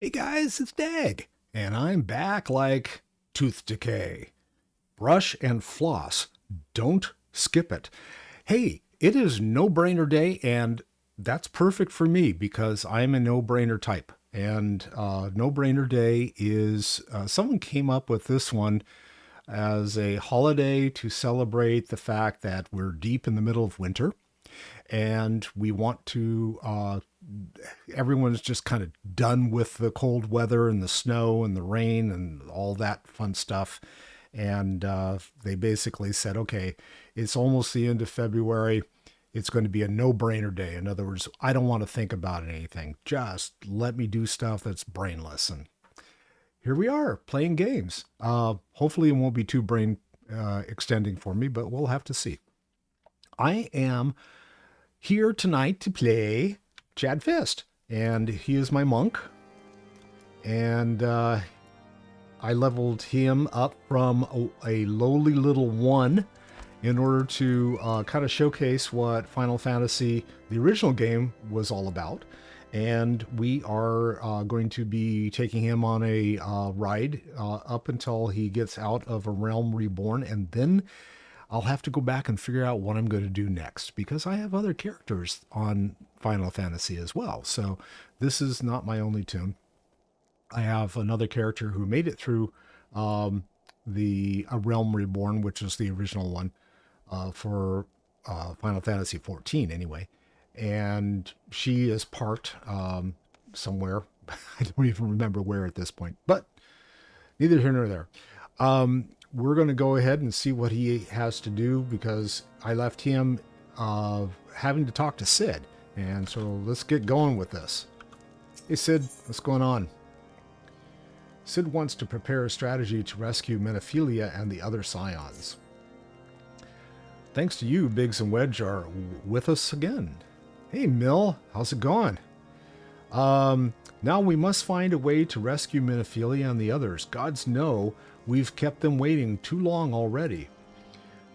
Hey guys, it's Dag, and I'm back like tooth decay. Brush and floss. Don't skip it. Hey, it is no brainer day, and that's perfect for me because I'm a no brainer type. And no brainer day is someone came up with this one as a holiday to celebrate the fact that we're deep in the middle of winter and we want to everyone's just kind of done with the cold weather and the snow and the rain and all that fun stuff. And they basically said, okay, it's almost the end of February. It's going to be a no-brainer day. In other words, I don't want to think about anything. Just let me do stuff that's brainless. And here we are playing games. Hopefully it won't be too brain extending for me, but we'll have to see. I am here tonight to play Chad Fist, and he is my monk. And I leveled him up from a lowly little 1 in order to kind of showcase what Final Fantasy, the original game, was all about. And we are going to be taking him on a ride up until he gets out of a Realm Reborn, and then I'll have to go back and figure out what I'm going to do next because I have other characters on Final Fantasy as well. So this is not my only tune. I have another character who made it through the Realm Reborn, which is the original one for Final Fantasy XIV anyway. And she is parked somewhere. I don't even remember where at this point, but neither here nor there. We're going to go ahead and see what he has to do because I left him having to talk to Sid. And so let's get going with this. Hey, Sid, what's going on? Sid wants to prepare a strategy to rescue Menophilia and the other scions. Thanks to you, Biggs and Wedge are with us again. Hey, Mill, how's it going? Now we must find a way to rescue Menophilia and the others. Gods know we've kept them waiting too long already.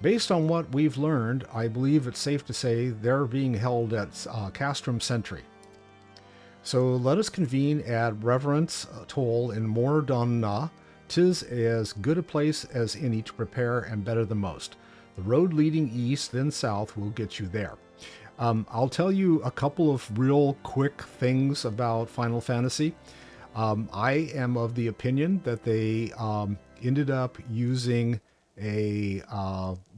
Based on what we've learned, I believe it's safe to say they're being held at Castrum Sentry. So let us convene at Reverence Toll in Mordonna. 'Tis as good a place as any to prepare and better than most. The road leading east, then south, will get you there. I'll tell you a couple of real quick things about Final Fantasy. I am of the opinion that they ended up using a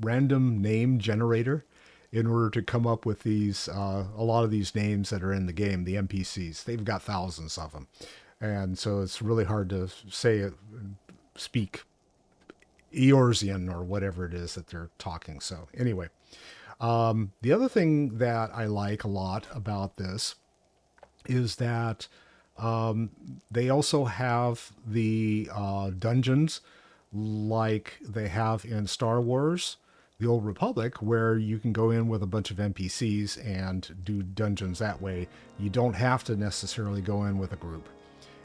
random name generator in order to come up with these, a lot of these names that are in the game, the NPCs. They've got thousands of them. And so it's really hard to speak Eorzean or whatever it is that they're talking. So anyway, the other thing that I like a lot about this is that they also have the dungeons like they have in Star Wars, the Old Republic, where you can go in with a bunch of NPCs and do dungeons that way. You don't have to necessarily go in with a group.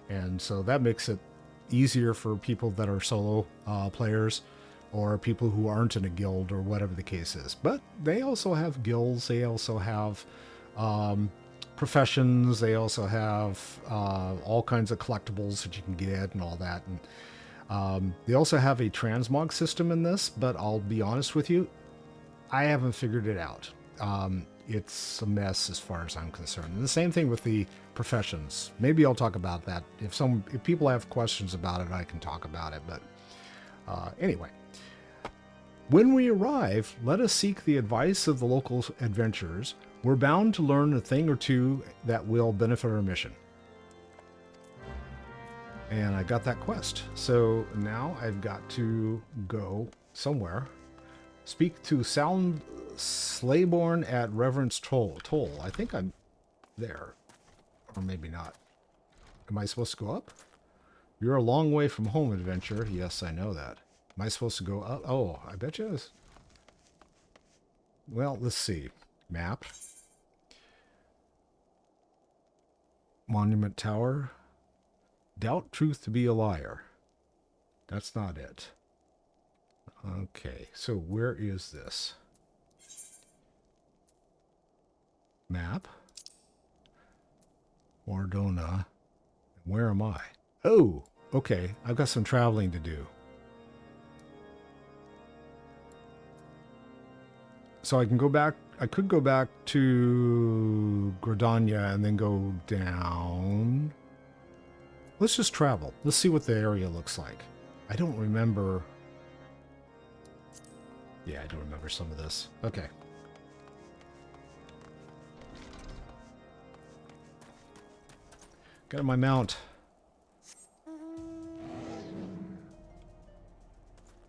And so that makes it easier for people that are solo players or people who aren't in a guild or whatever the case is. But they also have guilds. They also have professions. They also have all kinds of collectibles that you can get and all that. And they also have a transmog system in this, but I'll be honest with you, I haven't figured it out. It's a mess as far as I'm concerned. And the same thing with the professions. Maybe I'll talk about that. If people have questions about it, I can talk about it. But anyway, when we arrive, let us seek the advice of the local adventurers. We're bound to learn a thing or two that will benefit our mission. And I got that quest. So now I've got to go somewhere. Speak to Sound Slayborn at Reverence Toll. I think I'm there. Or maybe not. Am I supposed to go up? You're a long way from home, adventure. Yes, I know that. Am I supposed to go up? Oh, I bet you is. Well, let's see. Map. Monument Tower. Doubt truth to be a liar. That's not it. Okay, so where is this? Map. Mordona. Where am I? Oh, okay. I've got some traveling to do. So I can go back. I could go back to Gridania and then go down. Let's just travel. Let's see what the area looks like. I don't remember. Yeah, I don't remember some of this. Okay. Got my mount.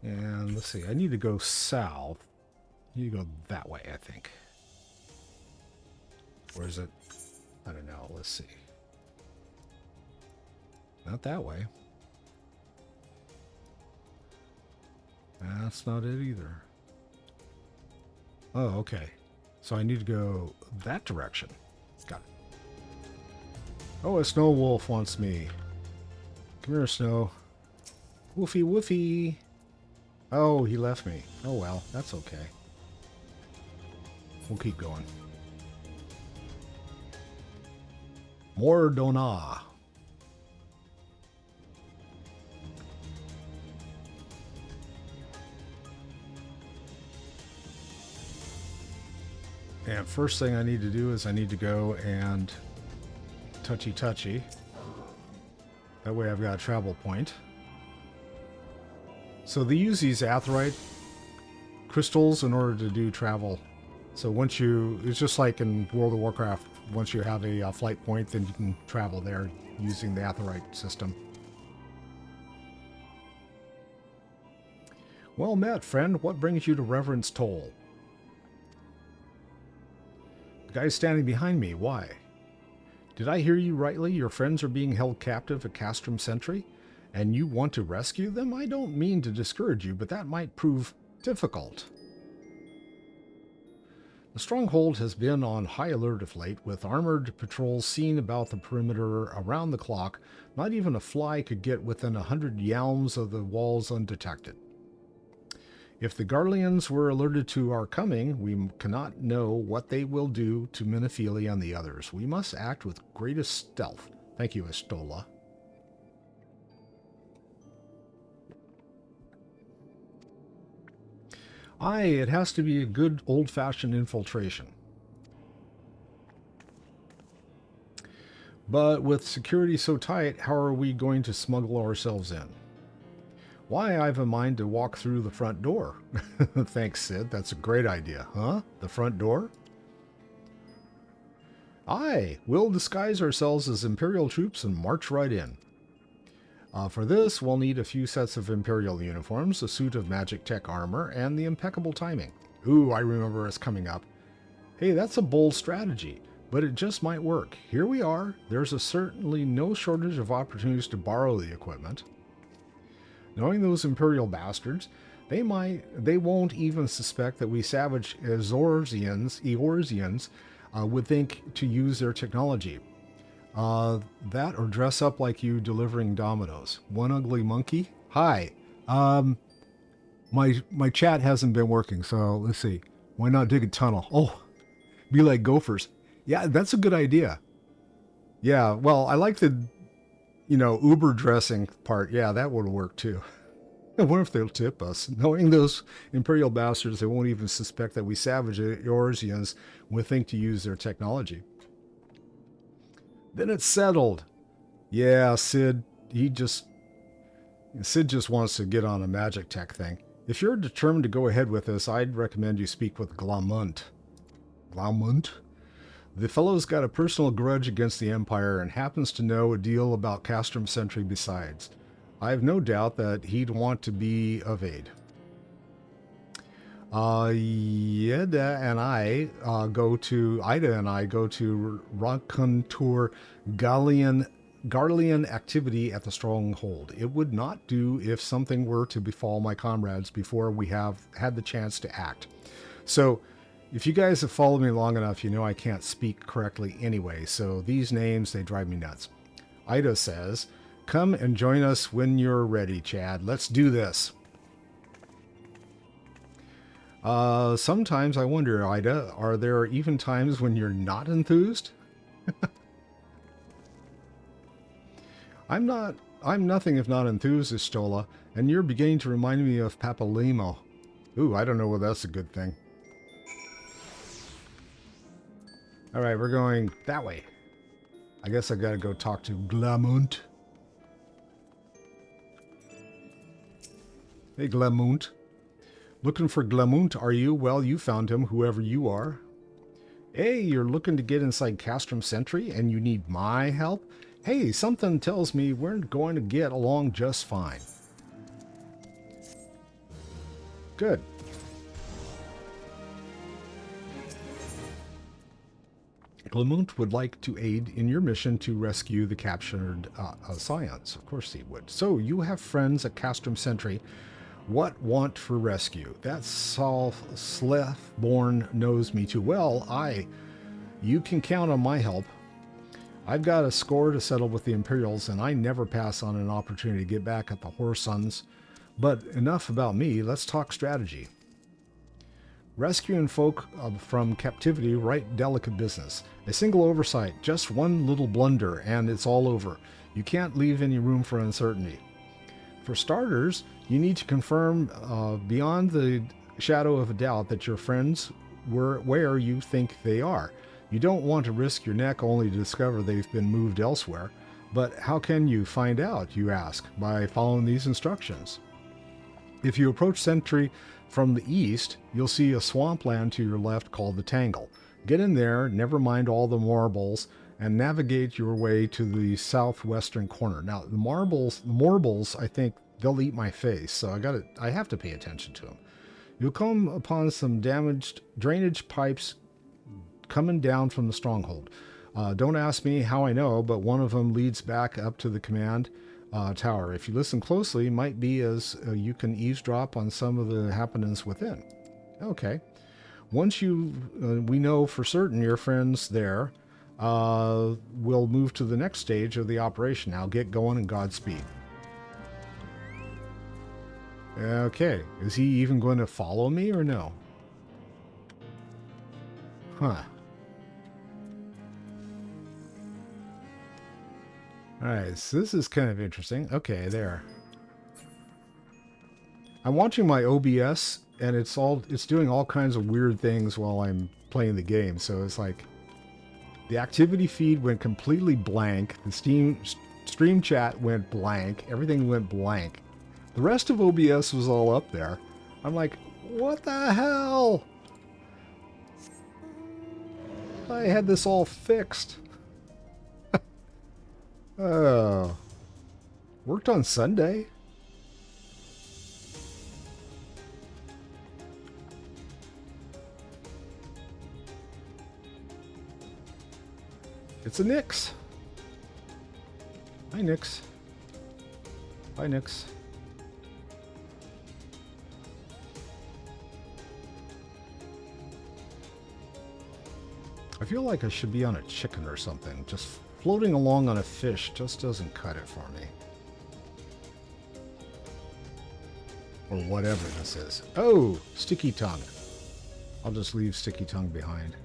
And let's see. I need to go south. I need to go that way, I think. Or is it? I don't know. Let's see. Not that way. That's not it either. Oh, okay. So I need to go that direction. Got it. Oh, a snow wolf wants me. Come here, Snow. Woofy, woofy. Oh, he left me. Oh, well, that's okay. We'll keep going. Mordona. And first thing I need to do is I need to go and touchy. That way I've got a travel point. So they use these aetheryte crystals in order to do travel. So once you, it's just like in World of Warcraft, once you have a flight point, then you can travel there using the aetheryte system. Well met, friend. What brings you to Reverence Toll? The guy's standing behind me. Why? Did I hear you rightly? Your friends are being held captive at Castrum Sentry, and you want to rescue them? I don't mean to discourage you, but that might prove difficult. The stronghold has been on high alert of late, with armored patrols seen about the perimeter around the clock. Not even a fly could get within 100 yalms of the walls undetected. If the Garleans were alerted to our coming, we cannot know what they will do to Minifili and the others. We must act with greatest stealth. Thank you, Estola. Aye, it has to be a good old-fashioned infiltration. But with security so tight, how are we going to smuggle ourselves in? Why, I've a mind to walk through the front door. Thanks, Sid. That's a great idea, huh? The front door? Aye, we'll disguise ourselves as Imperial troops and march right in. For this, we'll need a few sets of Imperial uniforms, a suit of magic tech armor, and the impeccable timing. Ooh, I remember us coming up. Hey, that's a bold strategy, but it just might work. Here we are. There's certainly no shortage of opportunities to borrow the equipment. Knowing those Imperial bastards, they won't even suspect that we savage Eorzeans would think to use their technology. That or dress up like you delivering Dominoes. One ugly monkey? Hi. My chat hasn't been working, so let's see. Why not dig a tunnel? Oh, be like gophers. Yeah, that's a good idea. Yeah, well, I like the, Uber dressing part. Yeah, that would work too. I wonder if they'll tip us. Knowing those Imperial bastards, they won't even suspect that we savage Eorzeans would think to use their technology. Then it's settled. Yeah, Sid just wants to get on a magic tech thing. If you're determined to go ahead with this, I'd recommend you speak with Glamunt. Glamunt? The fellow's got a personal grudge against the Empire and happens to know a deal about Castrum Sentry besides. I have no doubt that he'd want to be of aid. Ida and I go to Racontour Garlean activity at the Stronghold. It would not do if something were to befall my comrades before we have had the chance to act. So, if you guys have followed me long enough, you know I can't speak correctly anyway, so these names, they drive me nuts. Ida says, "Come and join us when you're ready, Chad. Let's do this." Sometimes I wonder, Ida, are there even times when you're not enthused? I'm nothing if not enthused, Istola, and you're beginning to remind me of Papalimo. Ooh, I don't know whether that's a good thing. Alright, we're going that way. I guess I gotta go talk to Glamunt. Hey, Glamunt. Looking for Glamunt, are you? Well, you found him, whoever you are. Hey, you're looking to get inside Castrum Sentry and you need my help? Hey, something tells me we're going to get along just fine. Good. Glamunt would like to aid in your mission to rescue the captured Scions. Of course he would. So, you have friends at Castrum Sentry. What want for rescue? That Slethborn knows me too well. You can count on my help. I've got a score to settle with the Imperials, and I never pass on an opportunity to get back at the Whoresons. But enough about me, let's talk strategy. Rescuing folk from captivity, right delicate business. A single oversight, just one little blunder, and it's all over. You can't leave any room for uncertainty. For starters, you need to confirm beyond the shadow of a doubt that your friends were where you think they are. You don't want to risk your neck only to discover they've been moved elsewhere. But how can you find out, you ask? By following these instructions. If you approach Sentry from the east, you'll see a swampland to your left called the Tangle. Get in there, never mind all the marbles, and navigate your way to the southwestern corner. Now, the marbles, I think they'll eat my face, so I have to pay attention to them. You'll come upon some damaged drainage pipes coming down from the stronghold. Don't ask me how I know, but one of them leads back up to the command tower. If you listen closely, it might be as you can eavesdrop on some of the happenings within. Okay. Once we know for certain your friends there, we'll move to the next stage of the operation. Now get going and Godspeed. Okay. Is he even going to follow me or no? Huh. Alright, so this is kind of interesting. Okay, there. I'm watching my OBS, and it's doing all kinds of weird things while I'm playing the game. So it's like the activity feed went completely blank. The stream chat went blank. Everything went blank. The rest of OBS was all up there. I'm like, what the hell? I had this all fixed. Oh. Worked on Sunday. It's a Nyx. Hi, Nyx. Bye, Nyx. I feel like I should be on a chicken or something. Just floating along on a fish just doesn't cut it for me. Or whatever this is. Oh, Sticky Tongue. I'll just leave Sticky Tongue behind.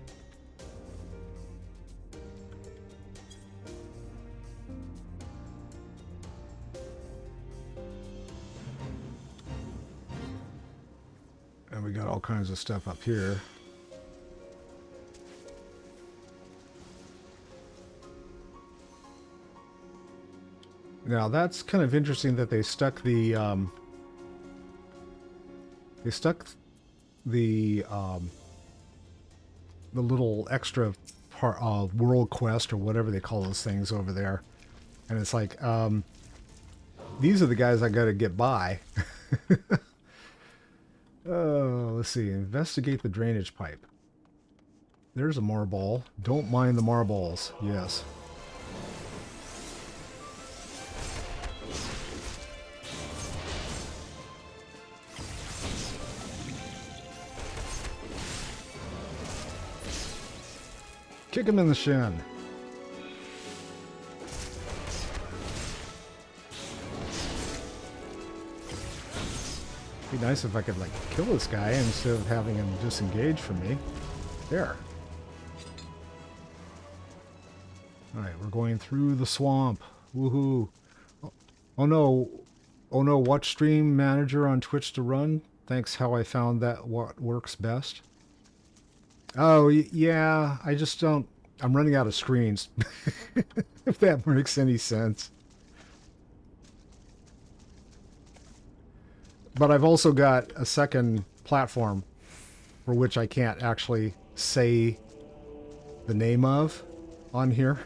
And we got all kinds of stuff up here. Now that's kind of interesting that they stuck the little extra part world quest or whatever they call those things over there, and it's like these are the guys I got to get by. Oh, let's see. Investigate the drainage pipe. There's a marball. Don't mind the marballs. Yes. Kick him in the shin. Be nice if I could, like, kill this guy instead of having him disengage from me. There. Alright, we're going through the swamp. Woohoo. Oh no, oh no, watch stream manager on Twitch to run. Thanks how I found that what works best. Oh, yeah, I just don't, I'm running out of screens. If that makes any sense. But I've also got a second platform for which I can't actually say the name of on here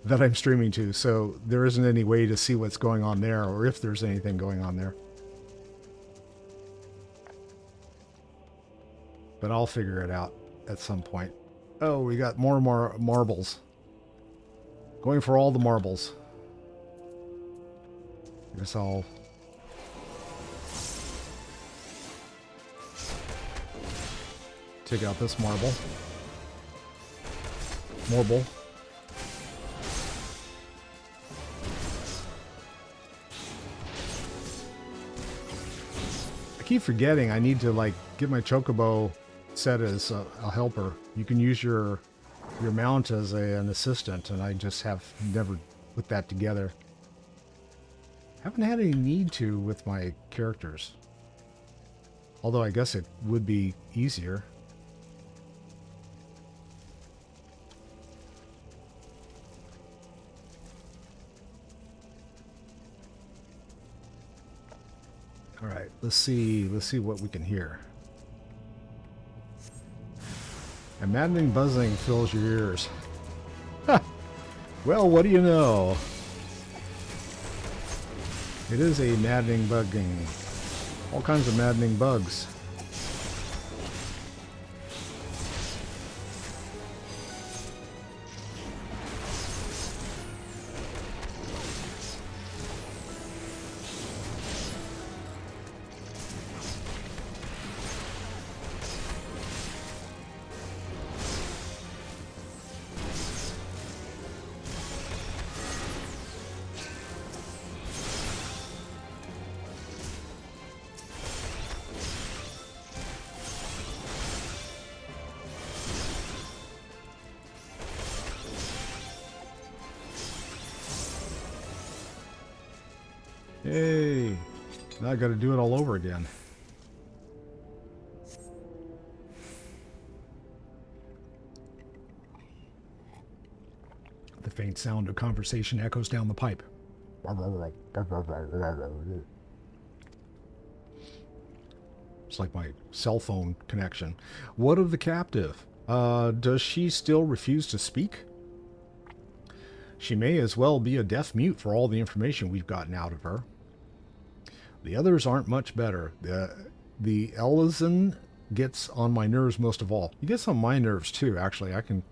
that I'm streaming to, so there isn't any way to see what's going on there or if there's anything going on there. But I'll figure it out at some point. Oh, we got more and more marbles. Going for all the marbles. I guess I'll... take out this marble. Marble. I keep forgetting I need to, like, get my chocobo set as a helper. You can use your mount as an assistant, and I just have never put that together. Haven't had any need to with my characters. Although I guess it would be easier. All right, let's see what we can hear. A maddening buzzing fills your ears. Ha! Well, what do you know? It is a maddening bugging. All kinds of maddening bugs. Hey, now I got to do it all over again. The faint sound of conversation echoes down the pipe. It's like my cell phone connection. What of the captive? Does she still refuse to speak? She may as well be a deaf mute for all the information we've gotten out of her. The others aren't much better. The Ellison gets on my nerves most of all. He gets on my nerves too, actually. I can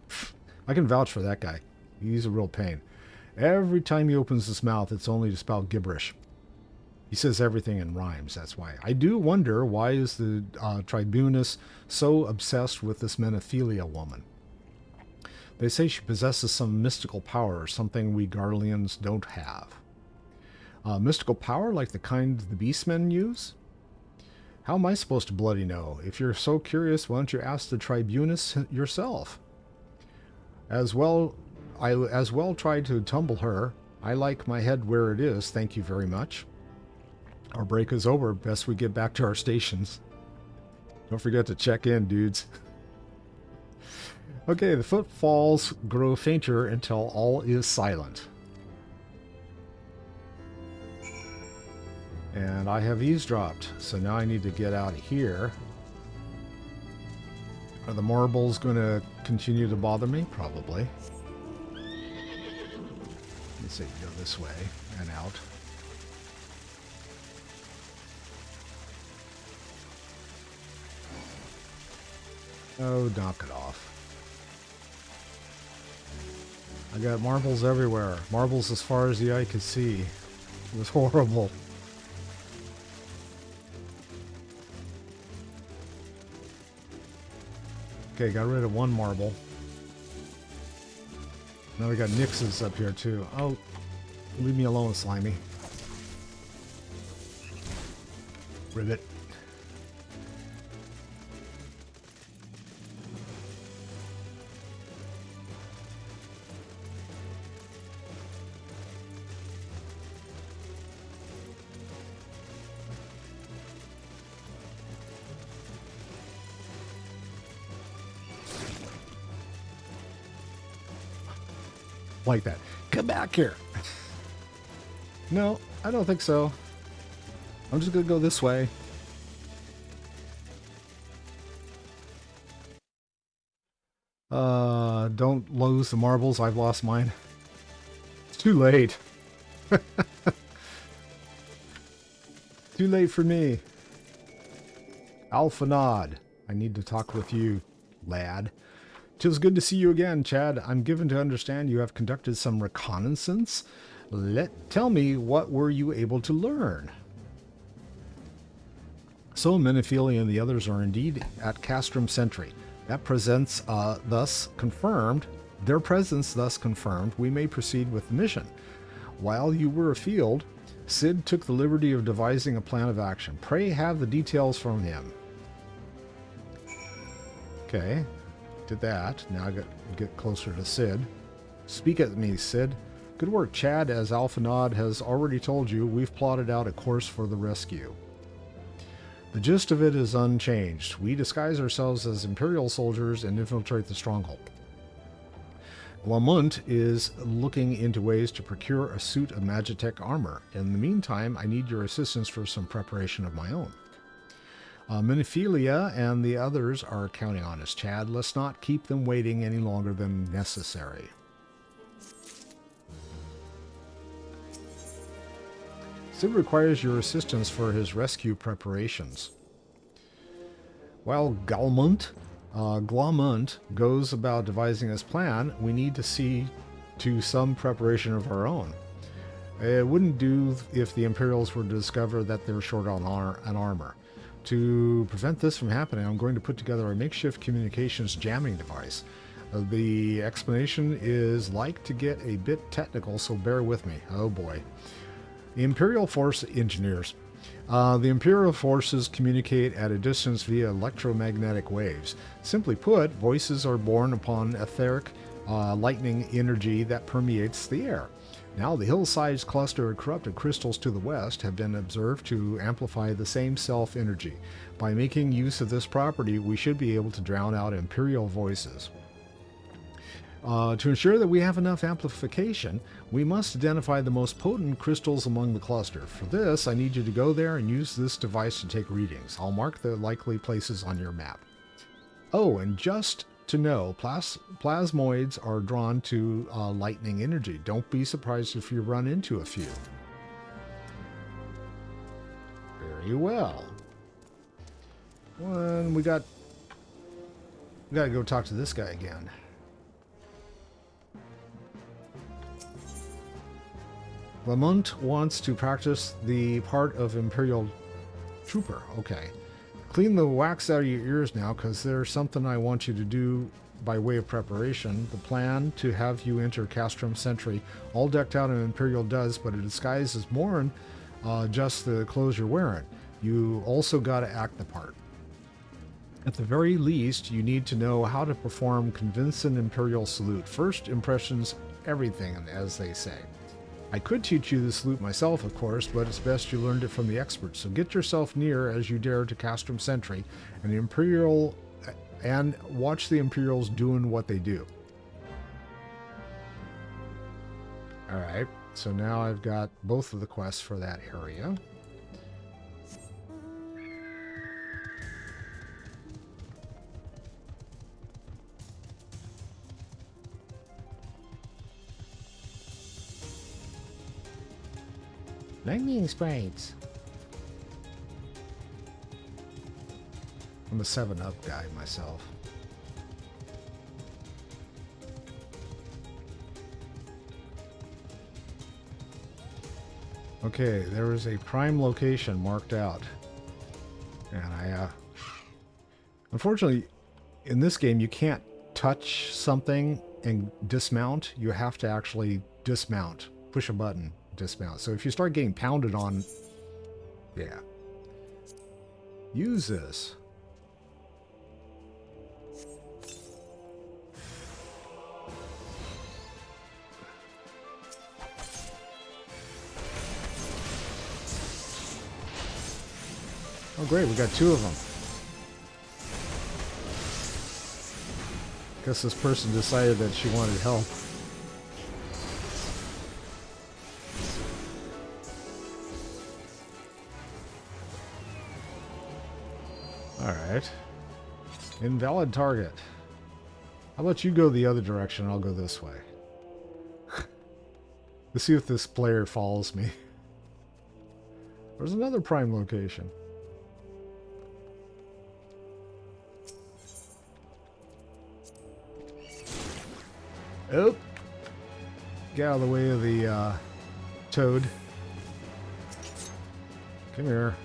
vouch for that guy. He's a real pain. Every time he opens his mouth, it's only to spout gibberish. He says everything in rhymes, that's why. I do wonder, why is the tribunus so obsessed with this Menophilia woman? They say she possesses some mystical power, something we Garleans don't have. Mystical power like the kind the beastmen use? How am I supposed to bloody know? If you're so curious, why don't you ask the tribunus yourself? I as well try to tumble her. I like my head where it is, thank you very much. Our break is over, best we get back to our stations. Don't forget to check in, dudes. Okay, the footfalls grow fainter until all is silent. And I have eavesdropped, so now I need to get out of here. Are the marbles going to continue to bother me? Probably. Let's see, go this way and out. Oh, knock it off. I got marbles everywhere. Marbles as far as the eye could see. It was horrible. Okay, got rid of one marble. Now we got Nixes up here too. Oh, leave me alone, Slimy. Rivet. like that. Come back here. No, I don't think so. I'm just going to go this way. Don't lose the marbles. I've lost mine. It's too late. Too late for me. Alpha Nod. I need to talk with you, lad. 'Tis good to see you again, Chad. I'm given to understand you have conducted some reconnaissance. Tell me, what were you able to learn? So Menophelia and the others are indeed at Castrum Sentry. That presence thus confirmed. Their presence thus confirmed, we may proceed with the mission. While you were afield, Sid took the liberty of devising a plan of action. Pray have the details from him. Okay, did that. Now I get closer to Sid. Speak at me, Sid. Good work, Chad. As Alpha Nod has already told you, we've plotted out a course for the rescue. The gist of it is unchanged. We disguise ourselves as Imperial soldiers and infiltrate the stronghold. Lamont is looking into ways to procure a suit of Magitech armor. In the meantime, I need your assistance for some preparation of my own. Menophelia and the others are counting on us, Chad. Let's not keep them waiting any longer than necessary. Sid requires your assistance for his rescue preparations. While Glomont goes about devising his plan, we need to see to some preparation of our own. It wouldn't do if the Imperials were to discover that they're short on armor. To prevent this from happening, I'm going to put together a makeshift communications jamming device. The explanation is like to get a bit technical, so bear with me. Oh boy. The Imperial Force engineers. The Imperial forces communicate at a distance via electromagnetic waves. Simply put, voices are born upon etheric lightning energy that permeates the air. Now, the hillsides cluster of corrupted crystals to the west have been observed to amplify the same self-energy. By making use of this property, we should be able to drown out Imperial voices. To ensure that we have enough amplification, we must identify the most potent crystals among the cluster. For this, I need you to go there and use this device to take readings. I'll mark the likely places on your map. Oh, and just to know, plasmoids are drawn to lightning energy. Don't be surprised if you run into a few. Very well. We gotta go talk to this guy again. Lamont wants to practice the part of Imperial Trooper. Okay. Clean the wax out of your ears now, because there's something I want you to do by way of preparation. The plan to have you enter Castrum Sentry, all decked out in Imperial duds, but a disguise is more than just the clothes you're wearing. You also got to act the part. At the very least, you need to know how to perform convincing Imperial salute. First impressions, everything, as they say. I could teach you the salute myself, of course, but it's best you learned it from the experts. So get yourself near as you dare to Castrum Sentry and watch the Imperials doing what they do. Alright, so now I've got both of the quests for that area. Lightning sprites. I'm a 7-Up guy myself. Okay, there is a prime location marked out. And unfortunately, in this game, you can't touch something and dismount. You have to actually dismount. Push a button. Dismount. So if you start getting pounded on, yeah, use this. Oh great, we got 2 of them. Guess this person decided that she wanted help. Alright. Invalid target. How about you go the other direction, I'll go this way. Let's see if this player follows me. There's another prime location. Oh! Get out of the way of the toad. Come here.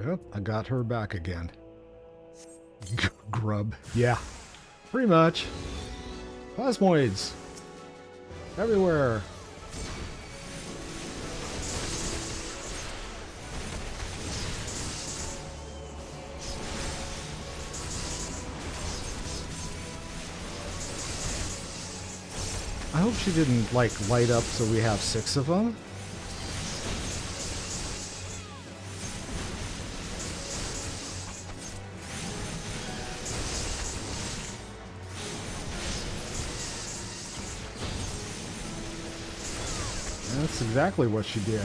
Yep, I got her back again. Grub. Yeah, pretty much. Plasmoids. Everywhere. I hope she didn't, like, light up so we have 6 of them. That's exactly what she did.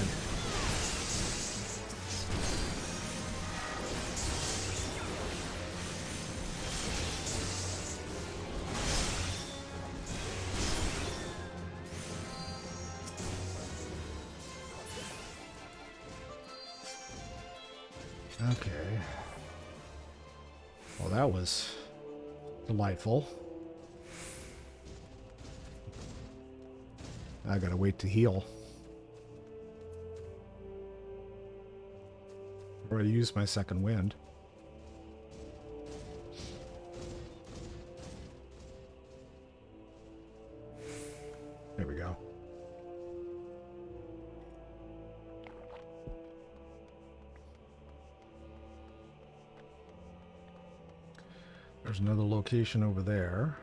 Okay. Well, that was delightful. I gotta wait to heal. Or I use my second wind. There we go. There's another location over there.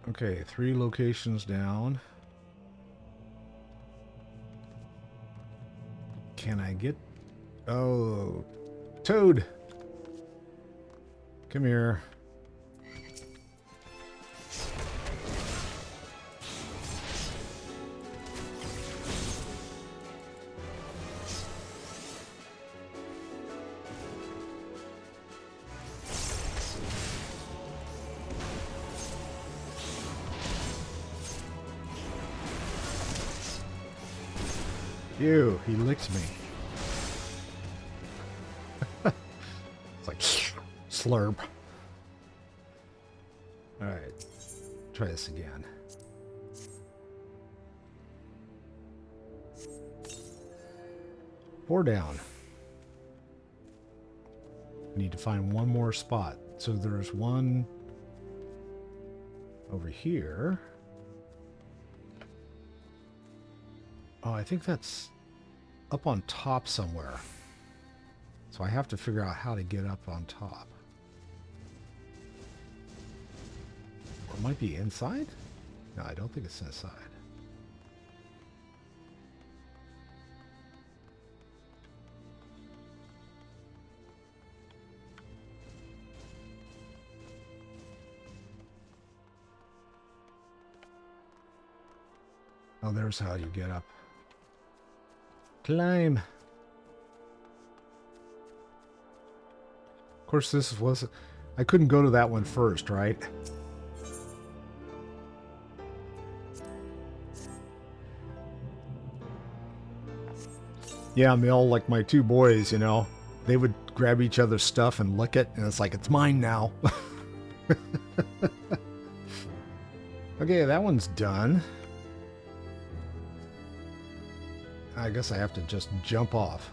Okay, 3 locations down. Can I get... Oh, Toad! Come here. Ew, he licked me. It's like slurp. Alright, try this again. Four down. Need to find one more spot. So there's one over here. Oh, I think that's up on top somewhere. So I have to figure out how to get up on top. Or it might be inside? No, I don't think it's inside. Oh, there's how you get up. Climb. Of course, this was... I couldn't go to that one first, right? Yeah, Mill, like my two boys, you know, they would grab each other's stuff and lick it, and it's like, it's mine now. Okay, that one's done. I guess I have to just jump off.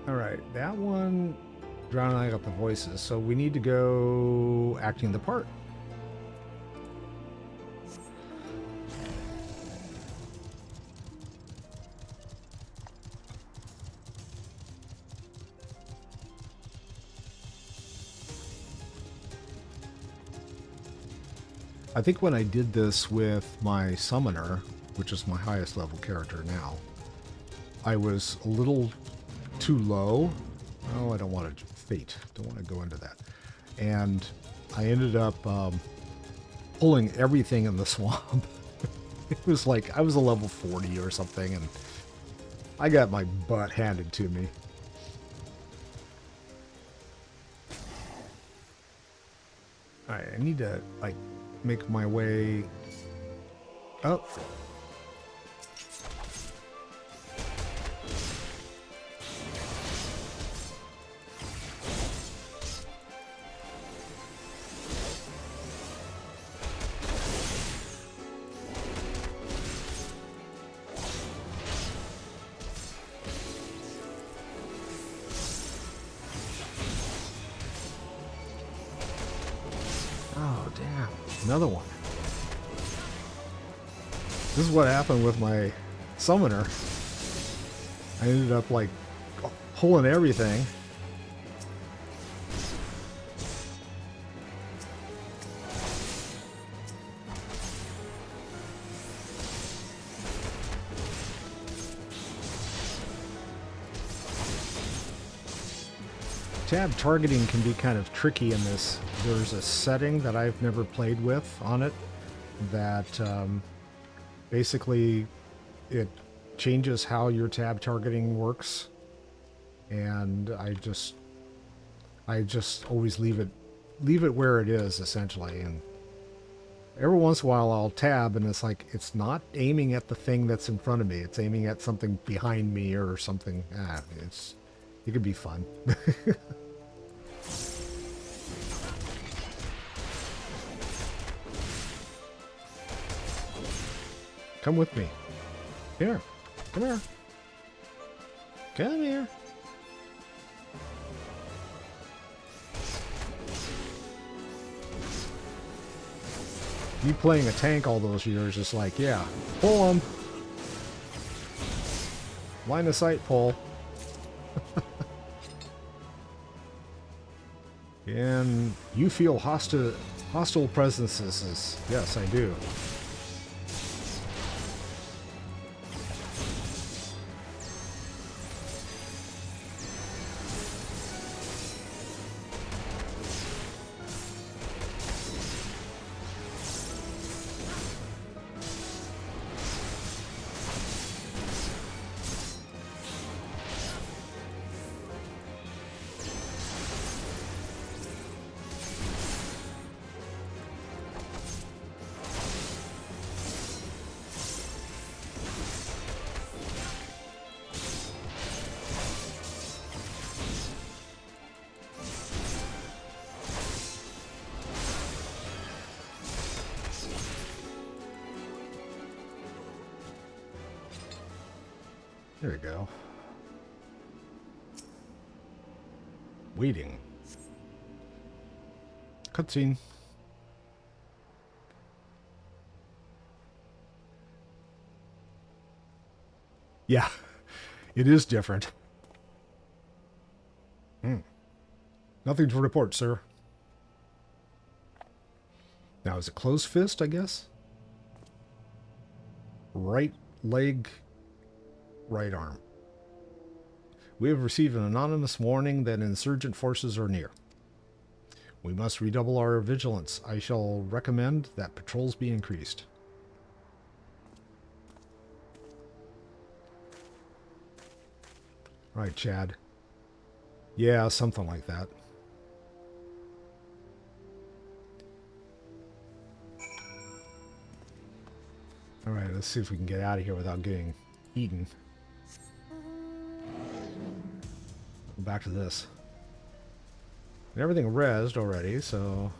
Alright, that one drowning out the voices, so we need to go acting the part. I think when I did this with my summoner, which is my highest level character now, I was a little too low. Oh, I don't want to fate. Don't want to go into that. And I ended up pulling everything in the swamp. It was like I was a level 40 or something, and I got my butt handed to me. Alright, I need to like make my way up. Oh, damn. Another one. This is what happened with my summoner. I ended up like pulling everything. Tab targeting can be kind of tricky in this. There's a setting that I've never played with on it that basically it changes how your tab targeting works, and I just always leave it where it is essentially. And every once in a while I'll tab and it's like it's not aiming at the thing that's in front of me, it's aiming at something behind me or something. It could be fun. Come with me. Here. Come here. Come here. Me playing a tank all those years is like, yeah, pull him. Line of sight pull. And you feel hostile presences. Yes, I do. There we go. Waiting. Cutscene. Yeah, it is different. Nothing to report, sir. Now, is it closed fist, I guess? Right leg, right arm. We have received an anonymous warning that insurgent forces are near. We must redouble our vigilance. I shall recommend that patrols be increased. Right, Chad. Yeah, something like that. Alright, let's see if we can get out of here without getting eaten. Go back to this. And everything rezzed already, so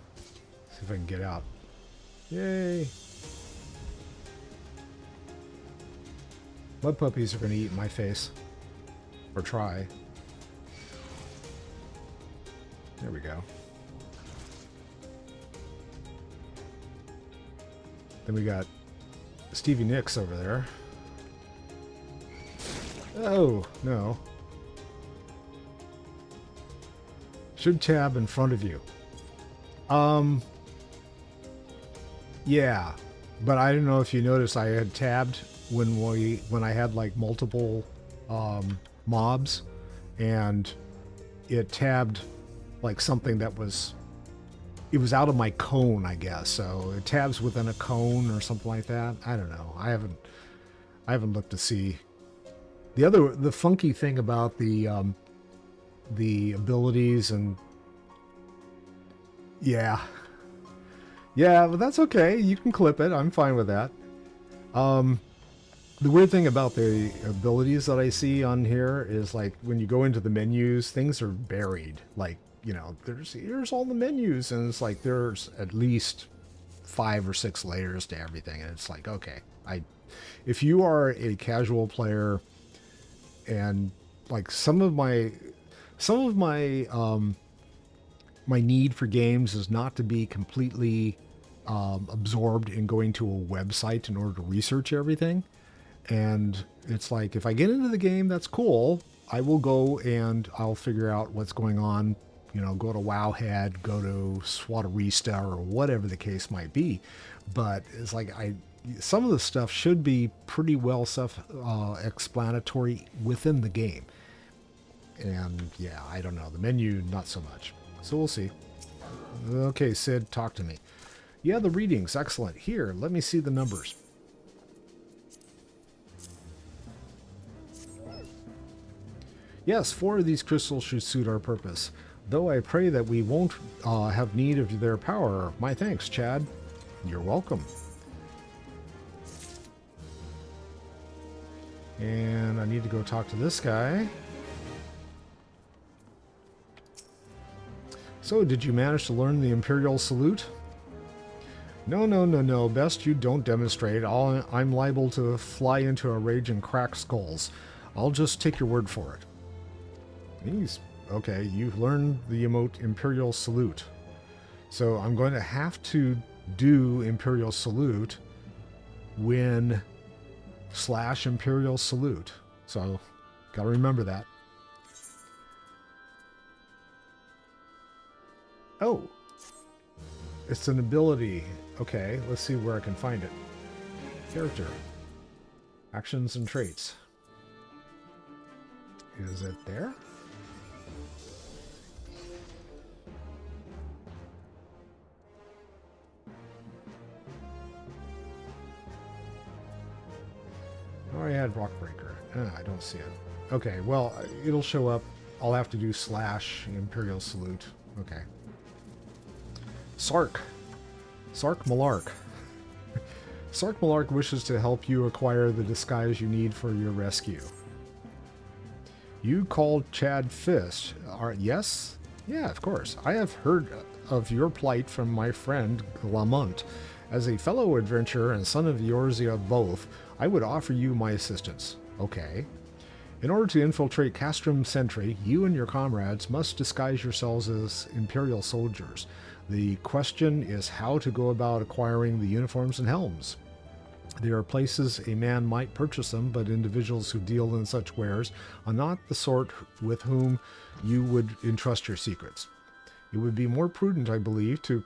see if I can get out. Yay! Mud puppies are going to eat my face. Or try. There we go. Then we got Stevie Nicks over there. Oh, no. Should tab in front of you. Yeah. But I don't know if you noticed I had tabbed when I had like multiple mobs, and it tabbed like something that was, it was out of my cone, I guess. So it tabs within a cone or something like that. I don't know. I haven't looked to see. The funky thing about the abilities and yeah, but that's okay. You can clip it. I'm fine with that. The weird thing about the abilities that I see on here is like when you go into the menus, things are buried. Like, you know, here's all the menus, and it's like there's at least 5 or 6 layers to everything, and it's like, okay, if you are a casual player, and like some of my my need for games is not to be completely absorbed in going to a website in order to research everything. And it's like, if I get into the game, that's cool. I will go and I'll figure out what's going on. You know, go to Wowhead, go to Swatarista, or whatever the case might be. But it's like some of the stuff should be pretty well self-explanatory within the game. And yeah, I don't know. The menu, not so much. So we'll see. Okay, Sid, talk to me. Yeah, the readings, excellent. Here, let me see the numbers. Yes, 4 of these crystals should suit our purpose. Though I pray that we won't have need of their power. My thanks, Chad. You're welcome. And I need to go talk to this guy. So, did you manage to learn the Imperial Salute? No. Best you don't demonstrate. I'm liable to fly into a rage and crack skulls. I'll just take your word for it. Okay, you've learned the emote Imperial Salute. So I'm going to have to do Imperial Salute when / Imperial Salute. So, gotta remember that. Oh, it's an ability. Okay, let's see where I can find it. Character. Actions and traits. Is it there? I already had Rockbreaker. I don't see it. Okay, well, it'll show up. I'll have to do / Imperial Salute. Okay. Sark Malark. Sark Malark wishes to help you acquire the disguise you need for your rescue. You called Chad Fist. Yes? Yeah, of course. I have heard of your plight from my friend Glamont. As a fellow adventurer and son of Eorzea both, I would offer you my assistance. Okay. In order to infiltrate Castrum Sentry, you and your comrades must disguise yourselves as Imperial soldiers. The question is how to go about acquiring the uniforms and helms. There are places a man might purchase them, but individuals who deal in such wares are not the sort with whom you would entrust your secrets. It would be more prudent, I believe, to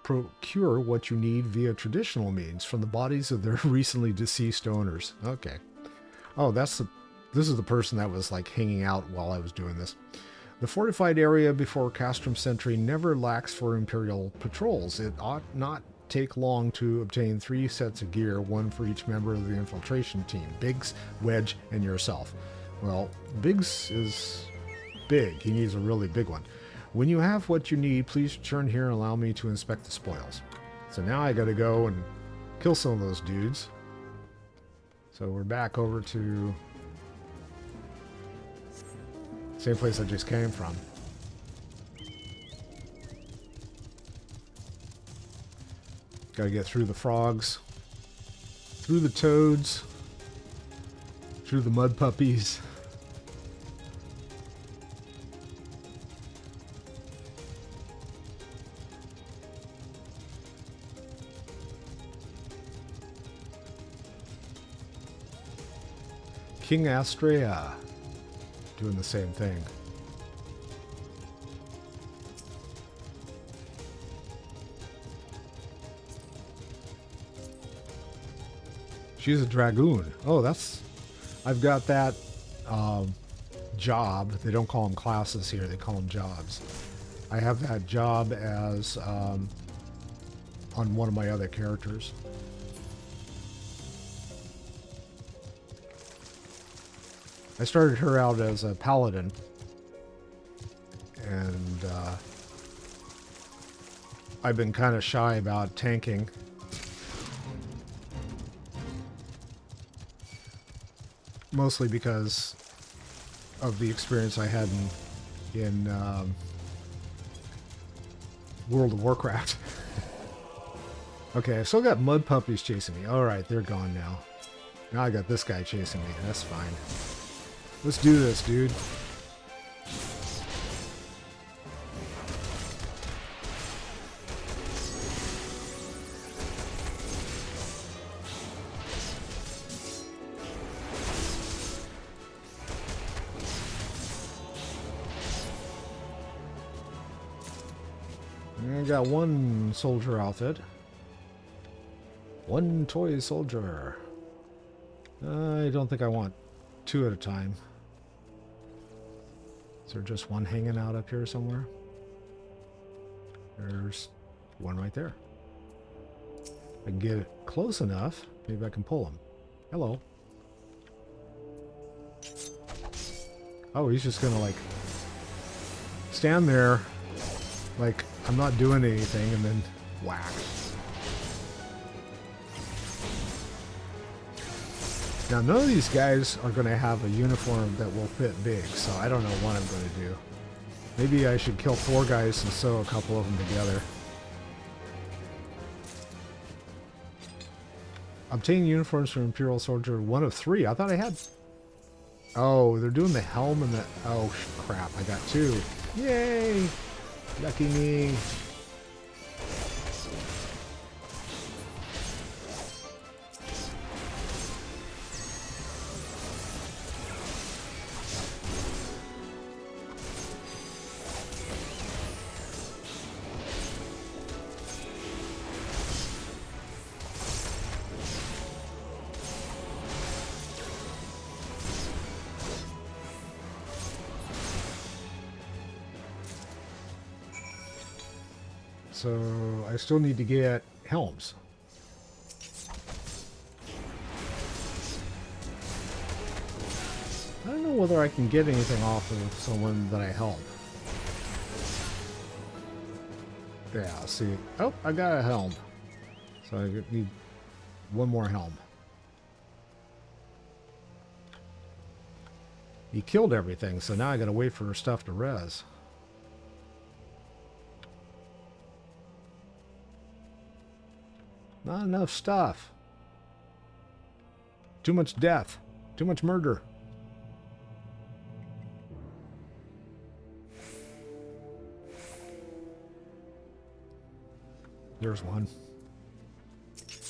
procure what you need via traditional means from the bodies of their recently deceased owners. Okay. Oh, this is the person that was like hanging out while I was doing this. The fortified area before Castrum Sentry never lacks for Imperial patrols. It ought not take long to obtain 3 sets of gear, 1 for each member of the infiltration team. Biggs, Wedge, and yourself. Well, Biggs is big. He needs a really big one. When you have what you need, please return here and allow me to inspect the spoils. So now I gotta go and kill some of those dudes. So we're back over to same place I just came from. Gotta get through the frogs, through the toads. through the mud puppies. King Astrea doing the same thing. She's a dragoon. Oh, that's... I've got that job. They don't call them classes here. They call them jobs. I have that job as on one of my other characters. I started her out as a paladin. And I've been kind of shy about tanking. Mostly because of the experience I had in World of Warcraft. Okay, I still got mud puppies chasing me. Alright, they're gone now. Now I got this guy chasing me. That's fine. Let's do this, dude. I got one soldier outfit. One toy soldier. I don't think I want two at a time. Is there just one hanging out up here somewhere? There's one right there. I can get it close enough. Maybe I can pull him. Hello. Oh, he's just gonna like stand there like I'm not doing anything and then whack. Now, none of these guys are going to have a uniform that will fit big, so I don't know what I'm going to do. Maybe I should kill 4 guys and sew a couple of them together. Obtain uniforms from Imperial Soldier 1 of 3. I thought I had... Oh, they're doing the helm and the... Oh, crap. I got 2. Yay! Lucky me. So I still need to get helms. I don't know whether I can get anything off of someone that I help. Yeah, see. Oh, I got a helm. So I need one more helm. He killed everything, so now I gotta wait for stuff to res. Not enough stuff. Too much death. Too much murder. There's one.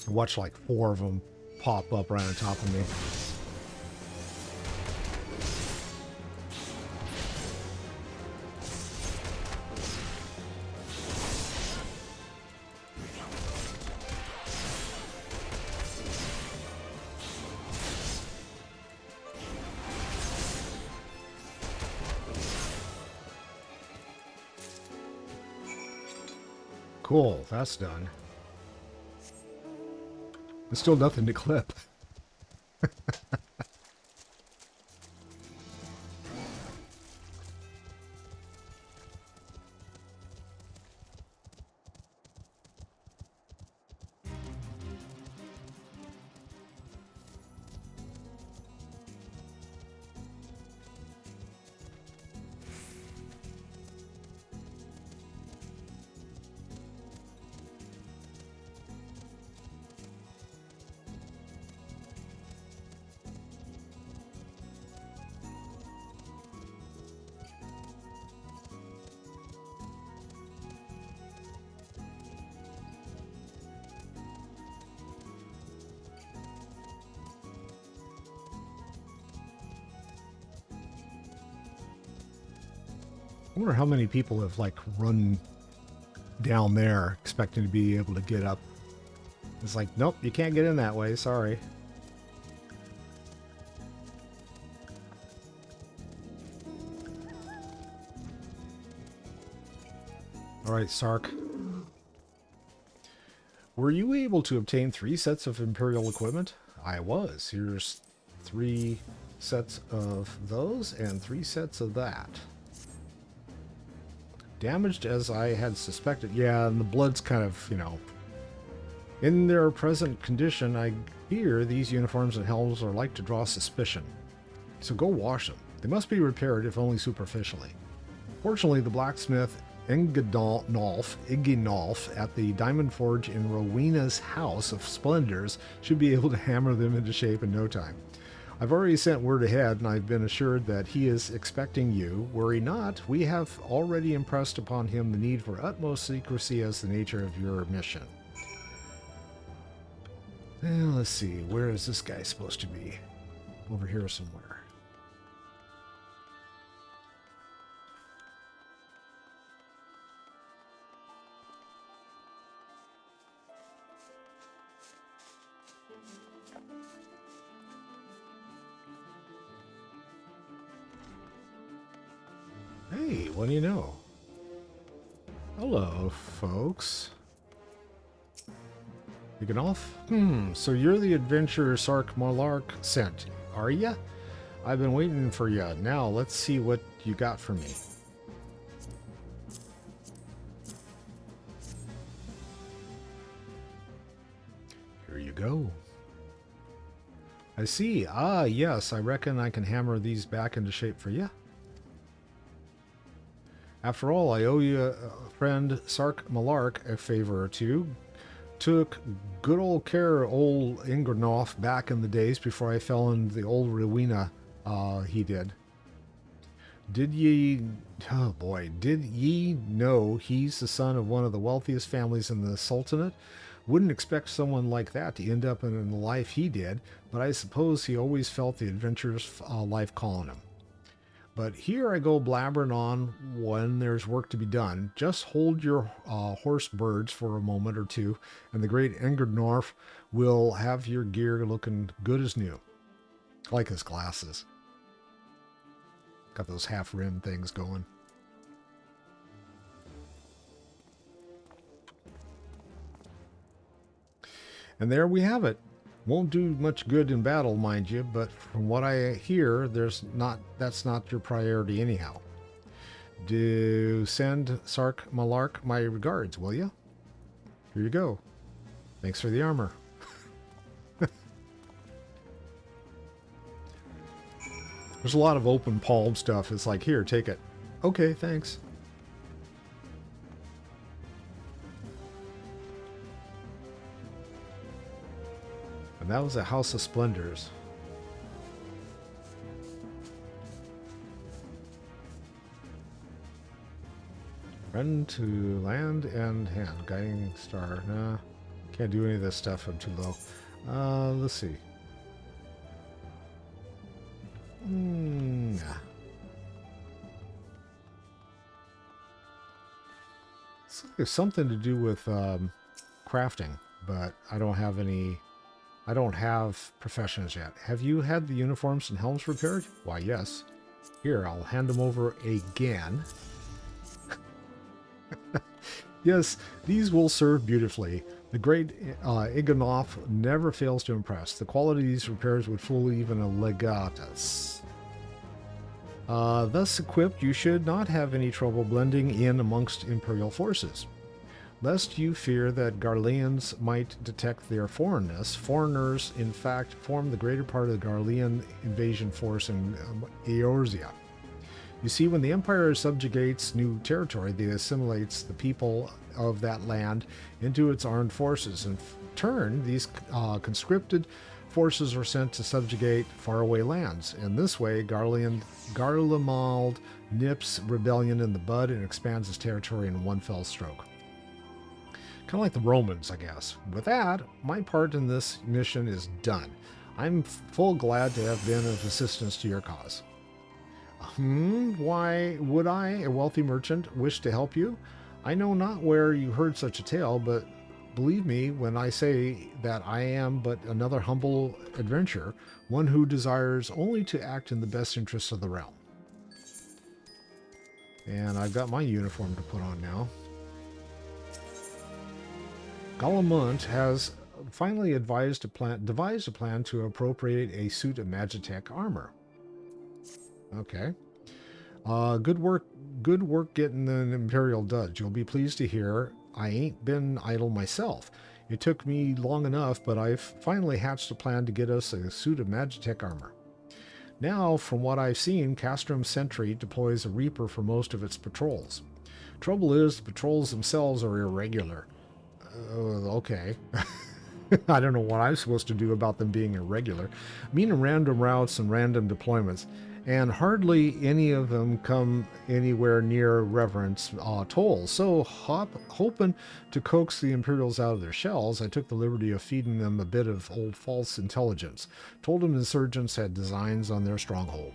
I watched like 4 of them pop up right on top of me. Cool, that's done. There's still nothing to clip. wonder how many people have like run down there expecting to be able to get up. It's like, nope, you can't get in that way. Sorry. All right, Sark. Were you able to obtain 3 sets of Imperial equipment? I was. Here's 3 sets of those and 3 sets of that. Damaged as I had suspected. Yeah, and the blood's kind of, you know... In their present condition, I fear these uniforms and helms are like to draw suspicion. So go wash them. They must be repaired, if only superficially. Fortunately, the blacksmith Inginolf at the Diamond Forge in Rowena's House of Splendors should be able to hammer them into shape in no time. I've already sent word ahead, and I've been assured that he is expecting you. Worry not, we have already impressed upon him the need for utmost secrecy as the nature of your mission. Well, let's see, where is this guy supposed to be? Over here somewhere. Hey, what do you know? Hello, folks. You get off? So you're the adventurer Sark Malark sent, are ya? I've been waiting for ya. Now, let's see what you got for me. Here you go. I see. Ah, yes, I reckon I can hammer these back into shape for ya. After all, I owe you, friend Sark Malark, a favor or two. Took good old care of old Ingernoff back in the days before I fell into the old Rowena, he did. Did ye know he's the son of one of the wealthiest families in the Sultanate? Wouldn't expect someone like that to end up in the life he did, but I suppose he always felt the adventurous life calling him. But here I go blabbering on when there's work to be done. Just hold your horse birds for a moment or two, and the great Engerdnorf will have your gear looking good as new. I like his glasses. Got those half-rim things going. And there we have it. Won't do much good in battle, mind you, but from what I hear, that's not your priority anyhow. Do send Sark Malark my regards, will you? Here you go. Thanks for the armor. There's a lot of open palm stuff. It's like, here, take it. Okay, thanks. And that was a House of Splendors. Run to land and hand. Guiding star. Nah, can't do any of this stuff. I'm too low. Let's see. Nah. It's something to do with crafting, but I don't have any... I don't have professions yet. Have you had the uniforms and helms repaired? Why, yes. Here, I'll hand them over again. Yes, these will serve beautifully. The great Iganov never fails to impress. The quality of these repairs would fool even a legatus. Thus equipped, you should not have any trouble blending in amongst Imperial forces. Lest you fear that Garleans might detect their foreignness, foreigners, in fact, form the greater part of the Garlean invasion force in Eorzea. You see, when the Empire subjugates new territory, it assimilates the people of that land into its armed forces. In turn, these conscripted forces are sent to subjugate faraway lands. In this way, Garlemald nips rebellion in the bud and expands its territory in one fell stroke. Kind of like the Romans, I guess. With that, my part in this mission is done. I'm full glad to have been of assistance to your cause. Why would I, a wealthy merchant, wish to help you? I know not where you heard such a tale, but believe me when I say that I am but another humble adventurer, one who desires only to act in the best interests of the realm. And I've got my uniform to put on now. Galamont has finally devised a plan to appropriate a suit of Magitech armor. Okay. Good work getting an Imperial dud. You'll be pleased to hear I ain't been idle myself. It took me long enough, but I've finally hatched a plan to get us a suit of Magitech armor. Now, from what I've seen, Castrum Sentry deploys a Reaper for most of its patrols. Trouble is, the patrols themselves are irregular. Okay. I don't know what I'm supposed to do about them being irregular. Meaning random routes and random deployments. And hardly any of them come anywhere near Reverence toll. So, hoping to coax the Imperials out of their shells, I took the liberty of feeding them a bit of old false intelligence. Told them insurgents had designs on their stronghold.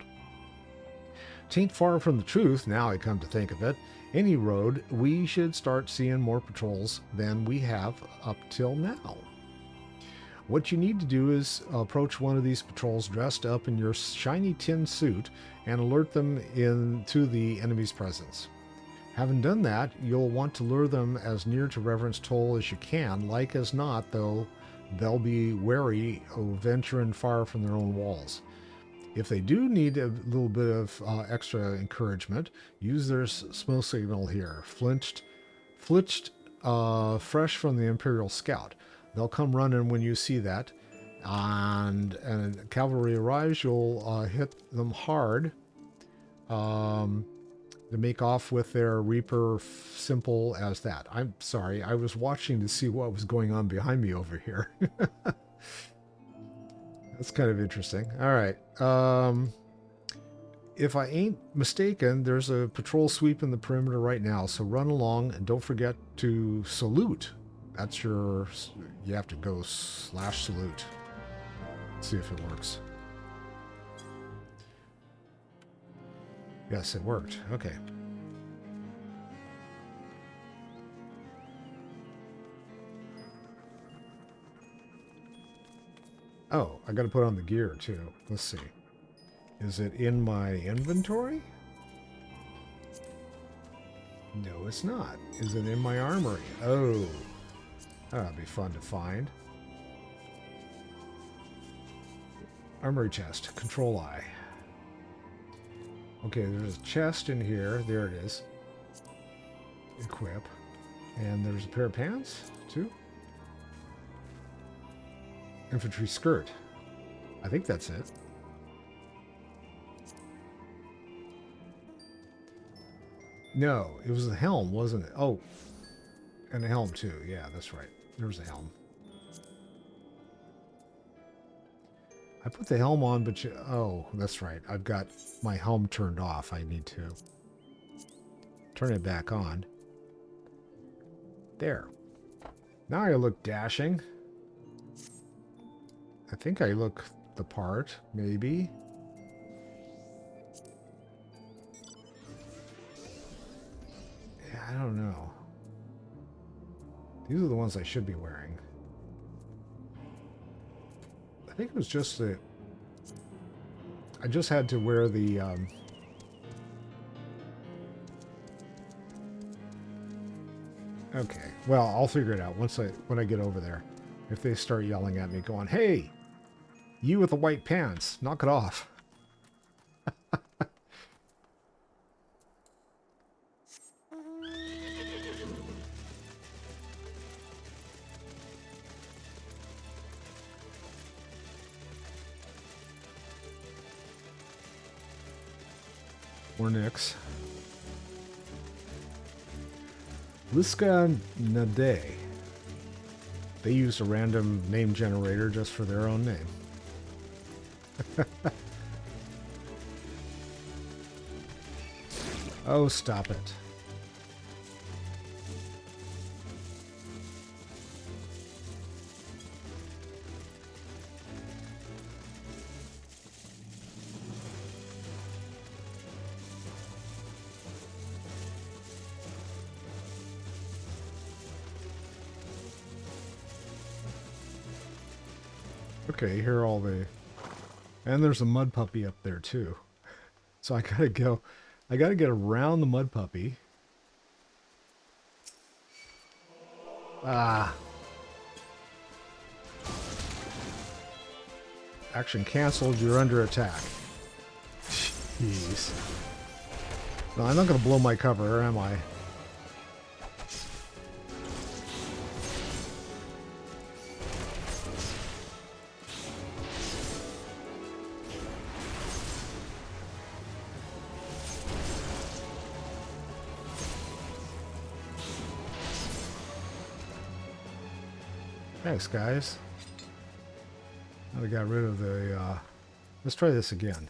Tain't far from the truth, now I come to think of it. Any road, we should start seeing more patrols than we have up till now. What you need to do is approach one of these patrols dressed up in your shiny tin suit and alert them into the enemy's presence. Having done that, you'll want to lure them as near to Reverence Toll as you can. Like as not, though, they'll be wary of venturing far from their own walls. If they do need a little bit of extra encouragement, use their smoke signal here, flitched fresh from the Imperial Scout. They'll come running when you see that, and cavalry arrives, you'll hit them hard to make off with their Reaper, simple as that. I'm sorry, I was watching to see what was going on behind me over here. That's kind of interesting. All right. If I ain't mistaken, there's a patrol sweeping the perimeter right now, so run along and don't forget to salute. That's you have to go /salute. Let's see if it works. Yes, it worked. Okay. Oh, I got to put on the gear too. Let's see. Is it in my inventory? No, it's not. Is it in my armory? Oh. That'd be fun to find. Armory chest. Control I. Okay, there's a chest in here. There it is. Equip. And there's a pair of pants, too. Infantry skirt. I think that's it. No, it was the helm, wasn't it? Oh, and the helm, too. Yeah, that's right. There's the helm. I put the helm on, but oh, that's right. I've got my helm turned off. I need to turn it back on. There. Now I look dashing. I think I look the part, maybe. Yeah, I don't know. These are the ones I should be wearing. I think it was just the... I just had to wear the... Okay, well, I'll figure it out when I get over there. If they start yelling at me, going, "Hey, you with the white pants, knock it off." Or Nix. Liska Nade. They used a random name generator just for their own name. Oh, stop it. Okay, here are all the... And there's a mud puppy up there, too. So I gotta go... I gotta get around the mud puppy. Ah. Action canceled. You're under attack. Jeez. No, I'm not gonna blow my cover, am I? Thanks, guys. Now we got rid of the, let's try this again.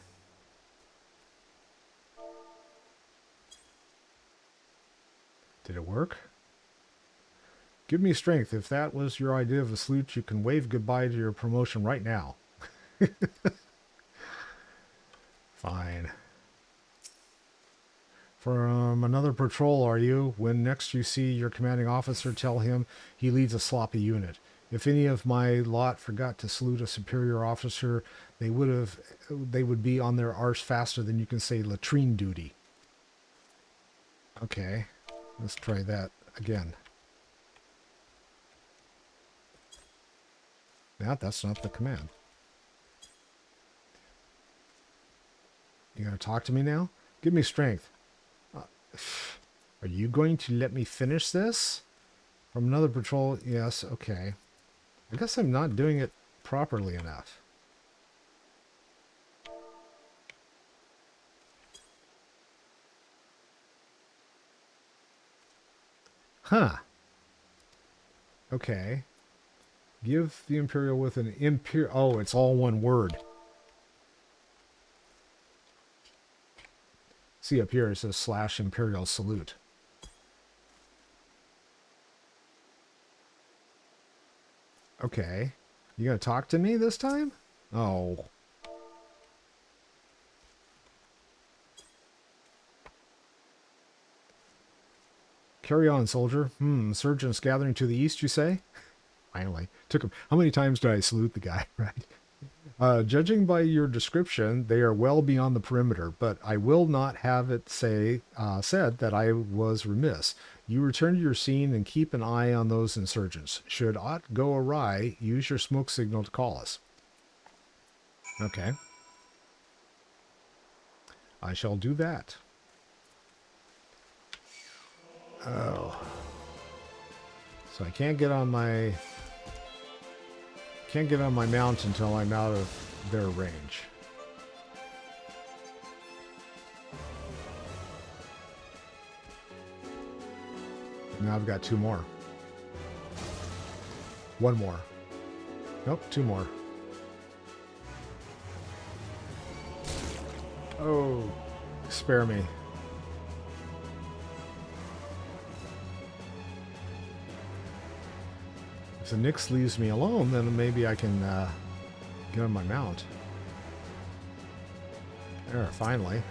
Did it work? Give me strength. If that was your idea of a salute, you can wave goodbye to your promotion right now. Fine. From another patrol, are you? When next you see your commanding officer, tell him he leads a sloppy unit. If any of my lot forgot to salute a superior officer, they would be on their arse faster than you can say latrine duty. Okay, let's try that again. Now that's not the command. You gonna talk to me now? Give me strength. Are you going to let me finish this? From another patrol? Yes, okay. I guess I'm not doing it properly enough. Huh. Okay. Give the Imperial with an Imperial... Oh, it's all one word. See up here, it says / Imperial Salute. Okay. You gonna talk to me this time? Oh. Carry on, soldier. Insurgents gathering to the east, you say? Finally. Took him. How many times did I salute the guy, right? Judging by your description, they are well beyond the perimeter, but I will not have it said that I was remiss. You return to your scene and keep an eye on those insurgents. Should aught go awry, use your smoke signal to call us. Okay. I shall do that. Oh. So I can't get on my mount until I'm out of their range. Now I've got 2 more. 1 more. Nope, 2 more. Oh, spare me. If the Nyx leaves me alone, then maybe I can get on my mount. There, finally.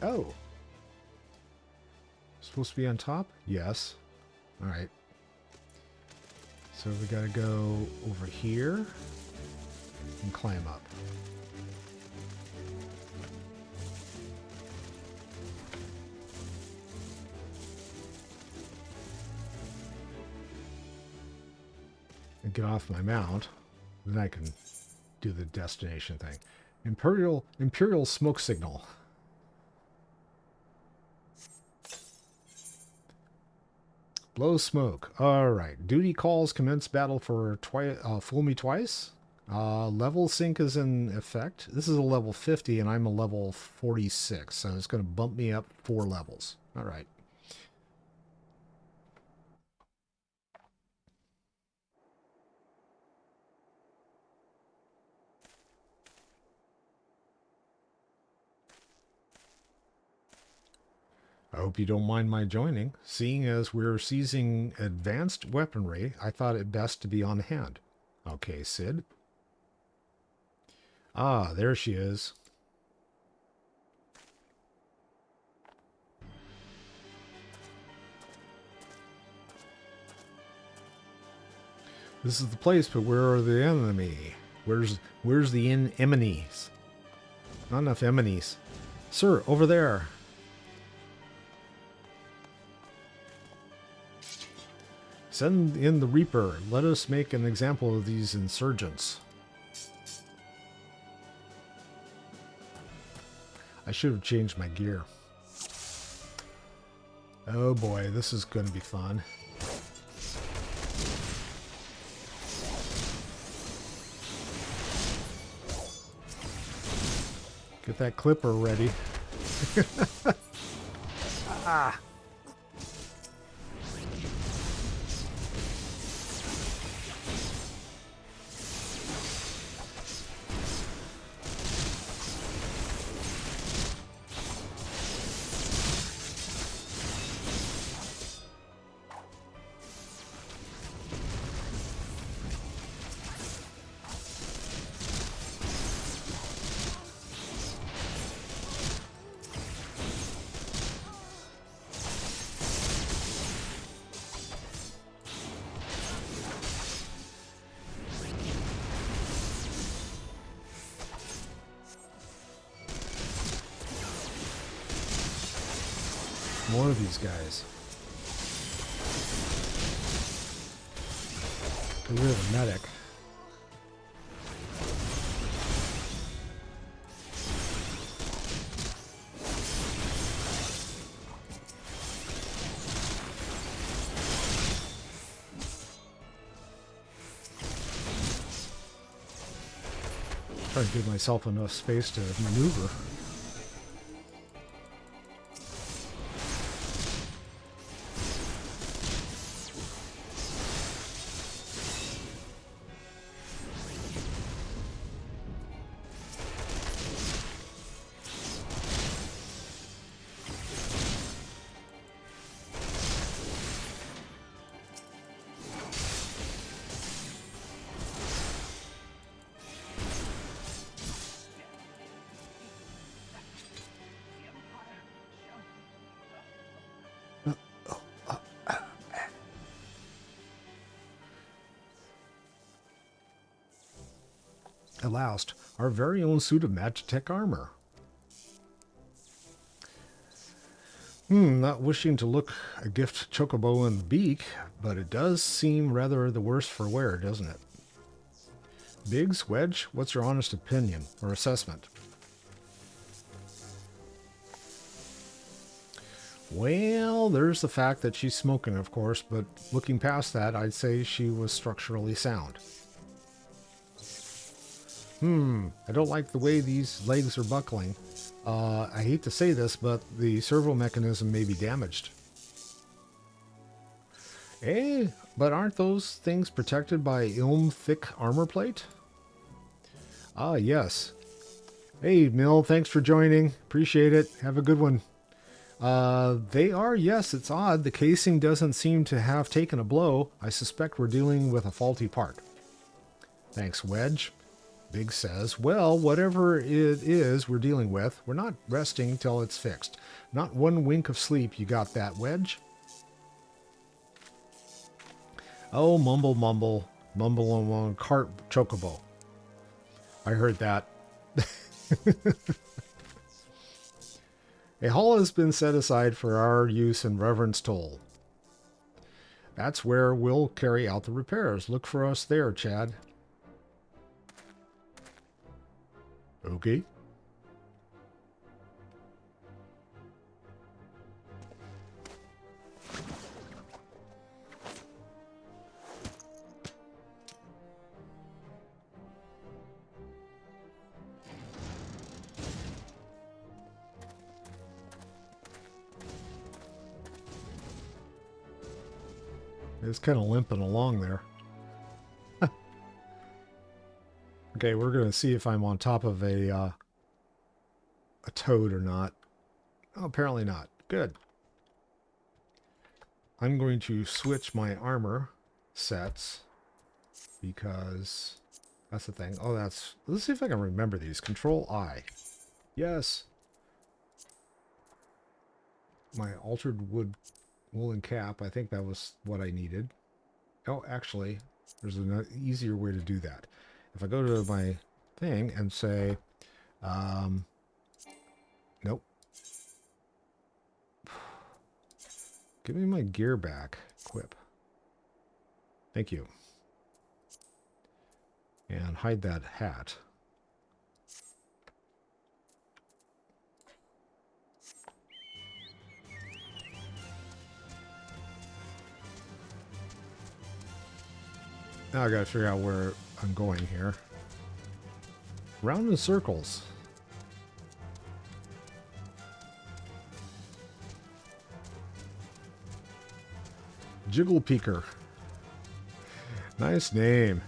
Oh. Supposed to be on top? Yes. Alright. So we gotta go over here and climb up. And get off my mount. Then I can do the destination thing. Imperial smoke signal. Blow smoke. Alright. Duty calls commence battle for fool me twice. Level sync is in effect. This is a level 50 and I'm a level 46. So it's going to bump me up 4 levels. Alright. I hope you don't mind my joining. Seeing as we're seizing advanced weaponry, I thought it best to be on hand. Okay, Sid. Ah, there she is. This is the place, but where are the enemy? Where's the enemies? Not enough enemies. Sir, over there. Send in the Reaper. Let us make an example of these insurgents. I should have changed my gear. Oh boy, this is going to be fun. Get that clipper ready. Ah! More of these guys. Get rid of the medic. Try to give myself enough space to maneuver. At last, our very own suit of Magitech armor. Not wishing to look a gift chocobo in the beak, but it does seem rather the worse for wear, doesn't it? Biggs, Wedge, what's your honest opinion or assessment? Well, there's the fact that she's smoking, of course, but looking past that, I'd say she was structurally sound. I don't like the way these legs are buckling. I hate to say this, but the servo mechanism may be damaged. But aren't those things protected by Ilm thick armor plate? Ah, yes. Hey, Mill, thanks for joining. Appreciate it. Have a good one. They are, yes, it's odd. The casing doesn't seem to have taken a blow. I suspect we're dealing with a faulty part. Thanks, Wedge. Big says, well, whatever it is we're dealing with, we're not resting till it's fixed. Not one wink of sleep, you got that, Wedge? Oh, mumble, mumble. Mumble on cart chocobo. I heard that. A hall has been set aside for our use in Reverend's Toll. That's where we'll carry out the repairs. Look for us there, Chad. Okay. It's kind of limping along there. Okay, we're going to see if I'm on top of a toad or not. Oh, apparently not. Good. I'm going to switch my armor sets because that's the thing. Oh, that's... Let's see if I can remember these. Control I. Yes. My altered wood woolen cap. I think that was what I needed. Oh, actually, There's an easier way to do that. If I go to my thing and say, nope. Give me my gear back. Equip. Thank you. And hide that hat. Now I gotta figure out where I'm going here. Round in circles. Jiggle Peeker. Nice name.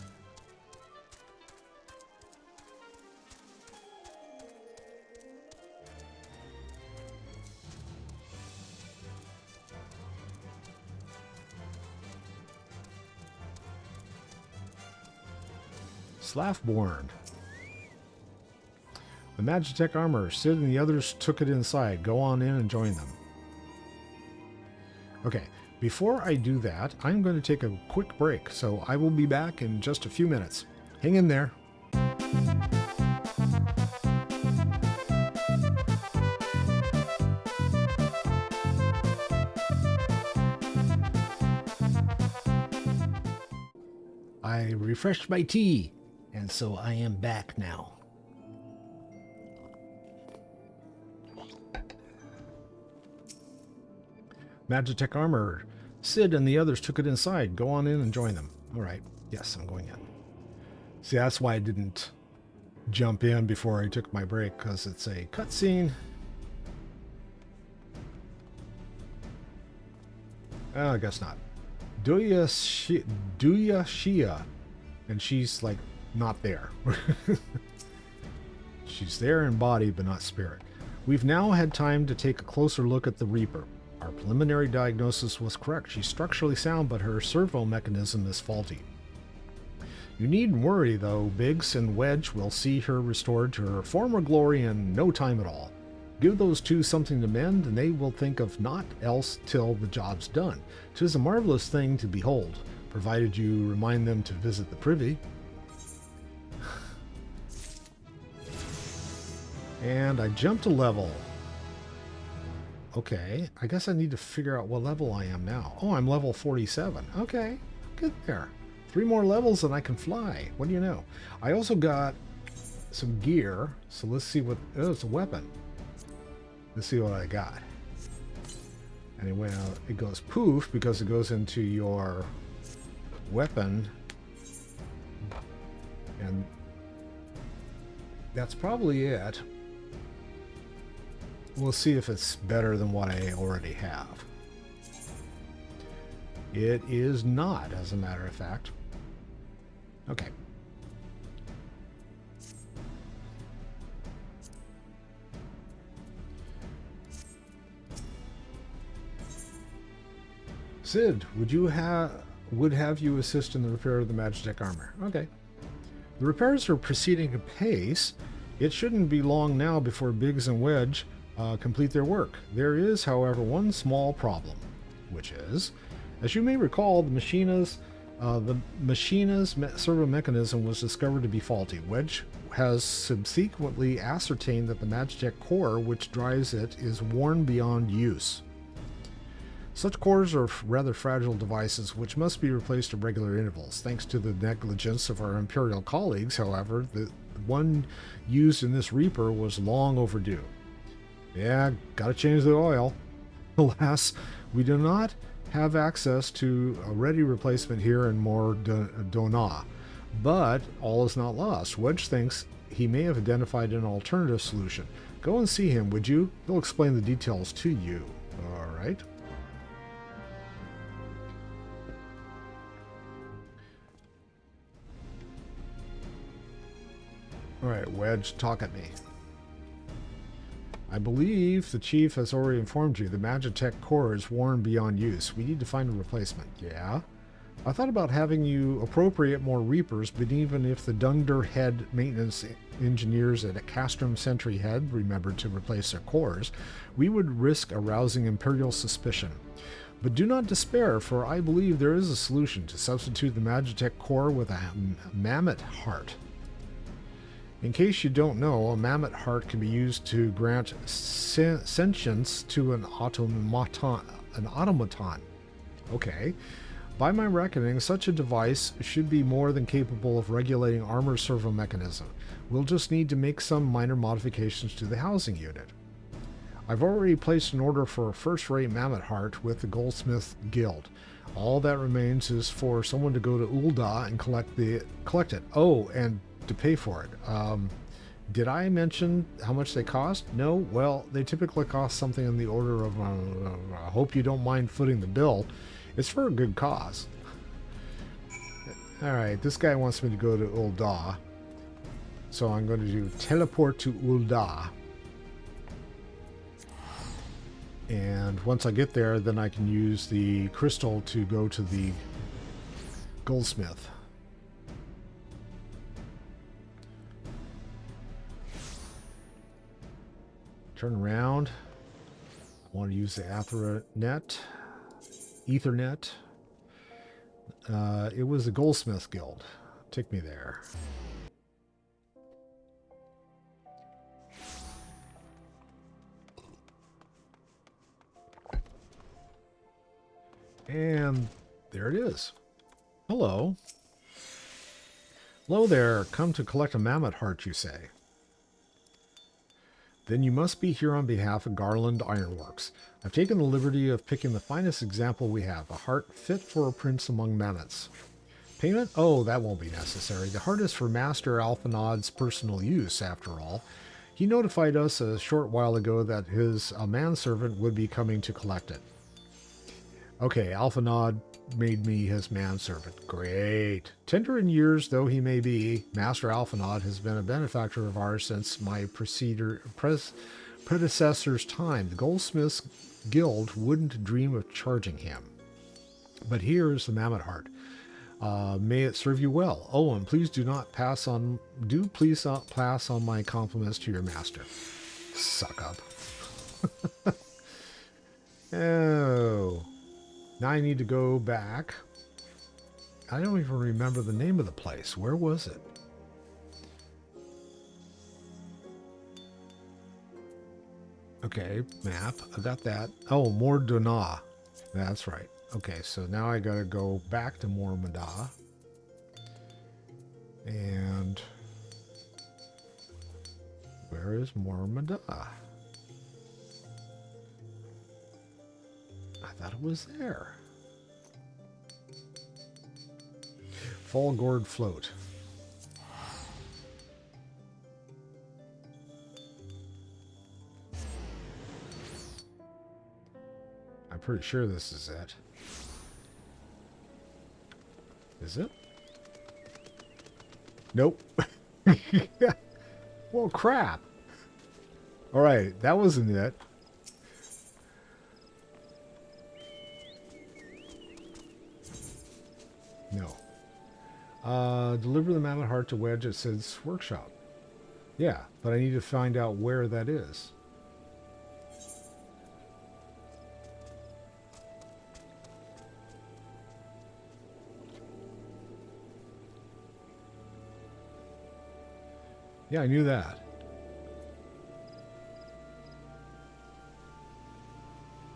Slaffborn. The Magitech armor. Sid and the others took it inside. Go on in and join them. Okay, before I do that, I'm going to take a quick break, so I will be back in just a few minutes. Hang in there. I refreshed my tea, and so I am back now. Magitech armor. Sid and the others took it inside. Go on in and join them. All right. Yes, I'm going in. See, that's why I didn't jump in before I took my break, because it's a cutscene. I guess not. Duya Shia. And she's, like, not there. She's there in body, but not spirit. We've now had time to take a closer look at the Reaper. Our preliminary diagnosis was correct. She's structurally sound, but her servo mechanism is faulty. You needn't worry, though. Biggs and Wedge will see her restored to her former glory in no time at all. Give those two something to mend, and they will think of naught else till the job's done. 'Tis a marvelous thing to behold, provided you remind them to visit the privy. And I jumped a level. Okay, I guess I need to figure out what level I am now. Oh, I'm level 47. Okay, good there. 3 more levels and I can fly. What do you know? I also got some gear, so let's see what... Oh, it's a weapon. Let's see what I got. Anyway, it goes poof because it goes into your weapon. And that's probably it. We'll see if it's better than what I already have. It is not, as a matter of fact. Okay. Sid, would have you assist in the repair of the Magitech armor. Okay. The repairs are proceeding apace. It shouldn't be long now before Biggs and Wedge complete their work. There is, however, one small problem, which is, as you may recall, the Machina's servo mechanism was discovered to be faulty. Wedge has subsequently ascertained that the Magitech core which drives it is worn beyond use. Such cores are rather fragile devices which must be replaced at regular intervals. Thanks to the negligence of our Imperial colleagues, however, the one used in this Reaper was long overdue. Yeah, gotta change the oil. Alas, we do not have access to a ready replacement here in Dona, but all is not lost. Wedge thinks he may have identified an alternative solution. Go and see him, would you? He'll explain the details to you. All right. All right, Wedge, talk at me. I believe the chief has already informed you the Magitech core is worn beyond use. We need to find a replacement. Yeah? I thought about having you appropriate more Reapers, but even if the Dungder Head maintenance engineers at Castrum Sentry Head remembered to replace their cores, we would risk arousing Imperial suspicion. But do not despair, for I believe there is a solution to substitute the Magitech core with a mammoth heart. In case you don't know, a mammoth heart can be used to grant sentience to an automaton. Okay. By my reckoning, such a device should be more than capable of regulating armor servo mechanism. We'll just need to make some minor modifications to the housing unit. I've already placed an order for a first-rate mammoth heart with the Goldsmith Guild. All that remains is for someone to go to Ul'dah and collect it. Oh, and to pay for it. Did I mention how much they cost? No? Well, they typically cost something in the order of, I hope you don't mind footing the bill. It's for a good cause. Alright, this guy wants me to go to Ul'dah. So I'm going to do teleport to Ul'dah. And once I get there, then I can use the crystal to go to the goldsmith. Turn around. I want to use the Ethernet. It was the Goldsmith Guild. Take me there. And there it is. Hello. Hello there. Come to collect a mammoth heart, you say? Then you must be here on behalf of Garland Ironworks. I've taken the liberty of picking the finest example we have, a heart fit for a prince among mammoths. Payment? Oh, that won't be necessary. The heart is for Master Alphanod's personal use, after all. He notified us a short while ago that his manservant would be coming to collect it. Okay, Alphanod made me his manservant. Great. Tender in years though he may be, Master Alphanod has been a benefactor of ours since my predecessor's time. The Goldsmiths Guild wouldn't dream of charging him. But here's the mammoth heart. May it serve you well. Oh, and please pass on my compliments to your master. Suck up. Oh. Now I need to go back. I don't even remember the name of the place. Where was it? Okay, map. I got that. Oh, Mordona. That's right. Okay, so now I gotta go back to Mormada. And where is Mormada? I thought it was there. Fallgourd Float. I'm pretty sure this is it. Is it? Nope. Well, crap. All right, that wasn't it. No. Deliver the mammoth heart to Wedge at Sid's workshop. Yeah, but I need to find out where that is. Yeah, I knew that.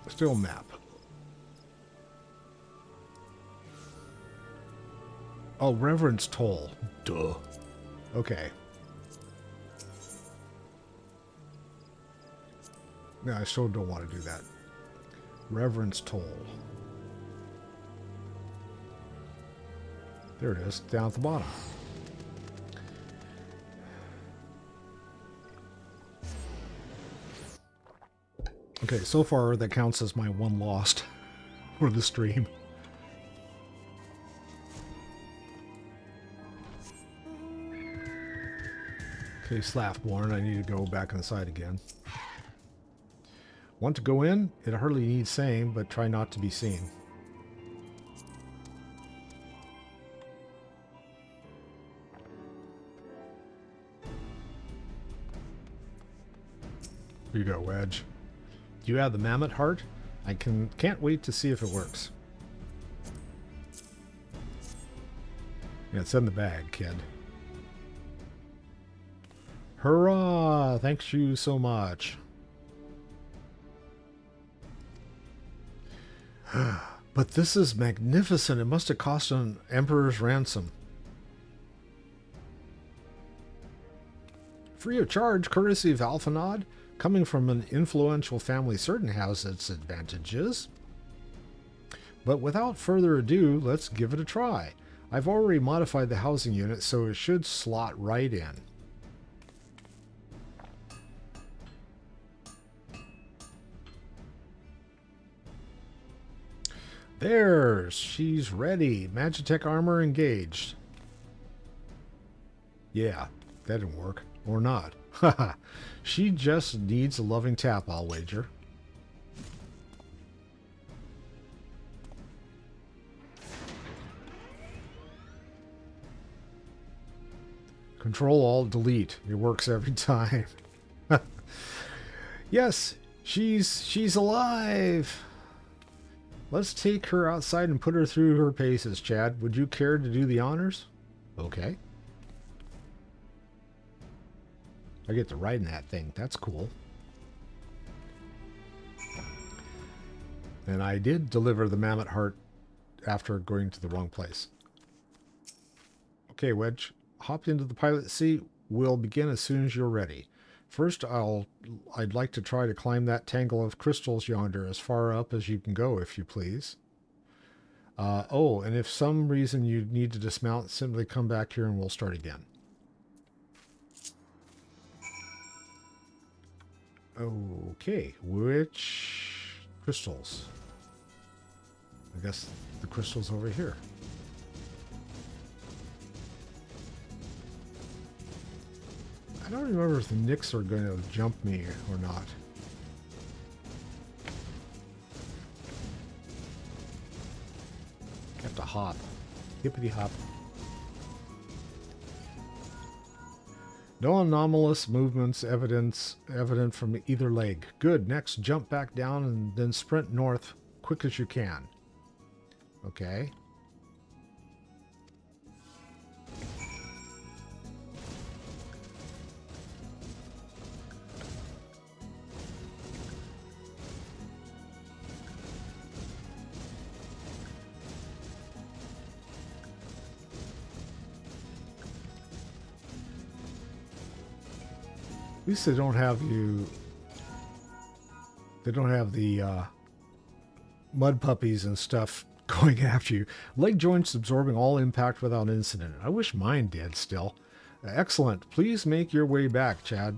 Still map. Oh, Reverence Toll. Duh. Okay. No, I still don't want to do that. Reverence Toll. There it is, down at the bottom. Okay, so far that counts as my one lost for the stream. Okay, Slaffborn, I need to go back inside again. Want to go in? It hardly needs saying, but try not to be seen. Here you go, Wedge. Do you have the mammoth heart? Can't wait to see if it works. Yeah, it's in the bag, kid. Hurrah! Thanks you so much. But this is magnificent. It must have cost an emperor's ransom. Free of charge, courtesy of Alphanod. Coming from an influential family certain has its advantages. But without further ado, let's give it a try. I've already modified the housing unit, so it should slot right in. There, she's ready. Magitech armor engaged. Yeah, that didn't work. Or not. Haha. She just needs a loving tap, I'll wager. Control-Alt-Delete. It works every time. Yes, she's alive. Let's take her outside and put her through her paces, Chad. Would you care to do the honors? Okay. I get to ride in that thing. That's cool. And I did deliver the mammoth heart after going to the wrong place. Okay, Wedge. Hop into the pilot seat. We'll begin as soon as you're ready. First, I'd like to try to climb that tangle of crystals yonder as far up as you can go, if you please. Oh, and if some reason you need to dismount, simply come back here and we'll start again. Okay, which crystals? I guess the crystal's over here. I don't remember if the Knicks are going to jump me or not. Have to hop. Hippity hop. No anomalous movements evident from either leg. Good. Next, jump back down and then sprint north quick as you can. Okay. At least they don't have you. They don't have the mud puppies and stuff going after you. Leg joints absorbing all impact without incident. I wish mine did still. Excellent. Please make your way back, Chad.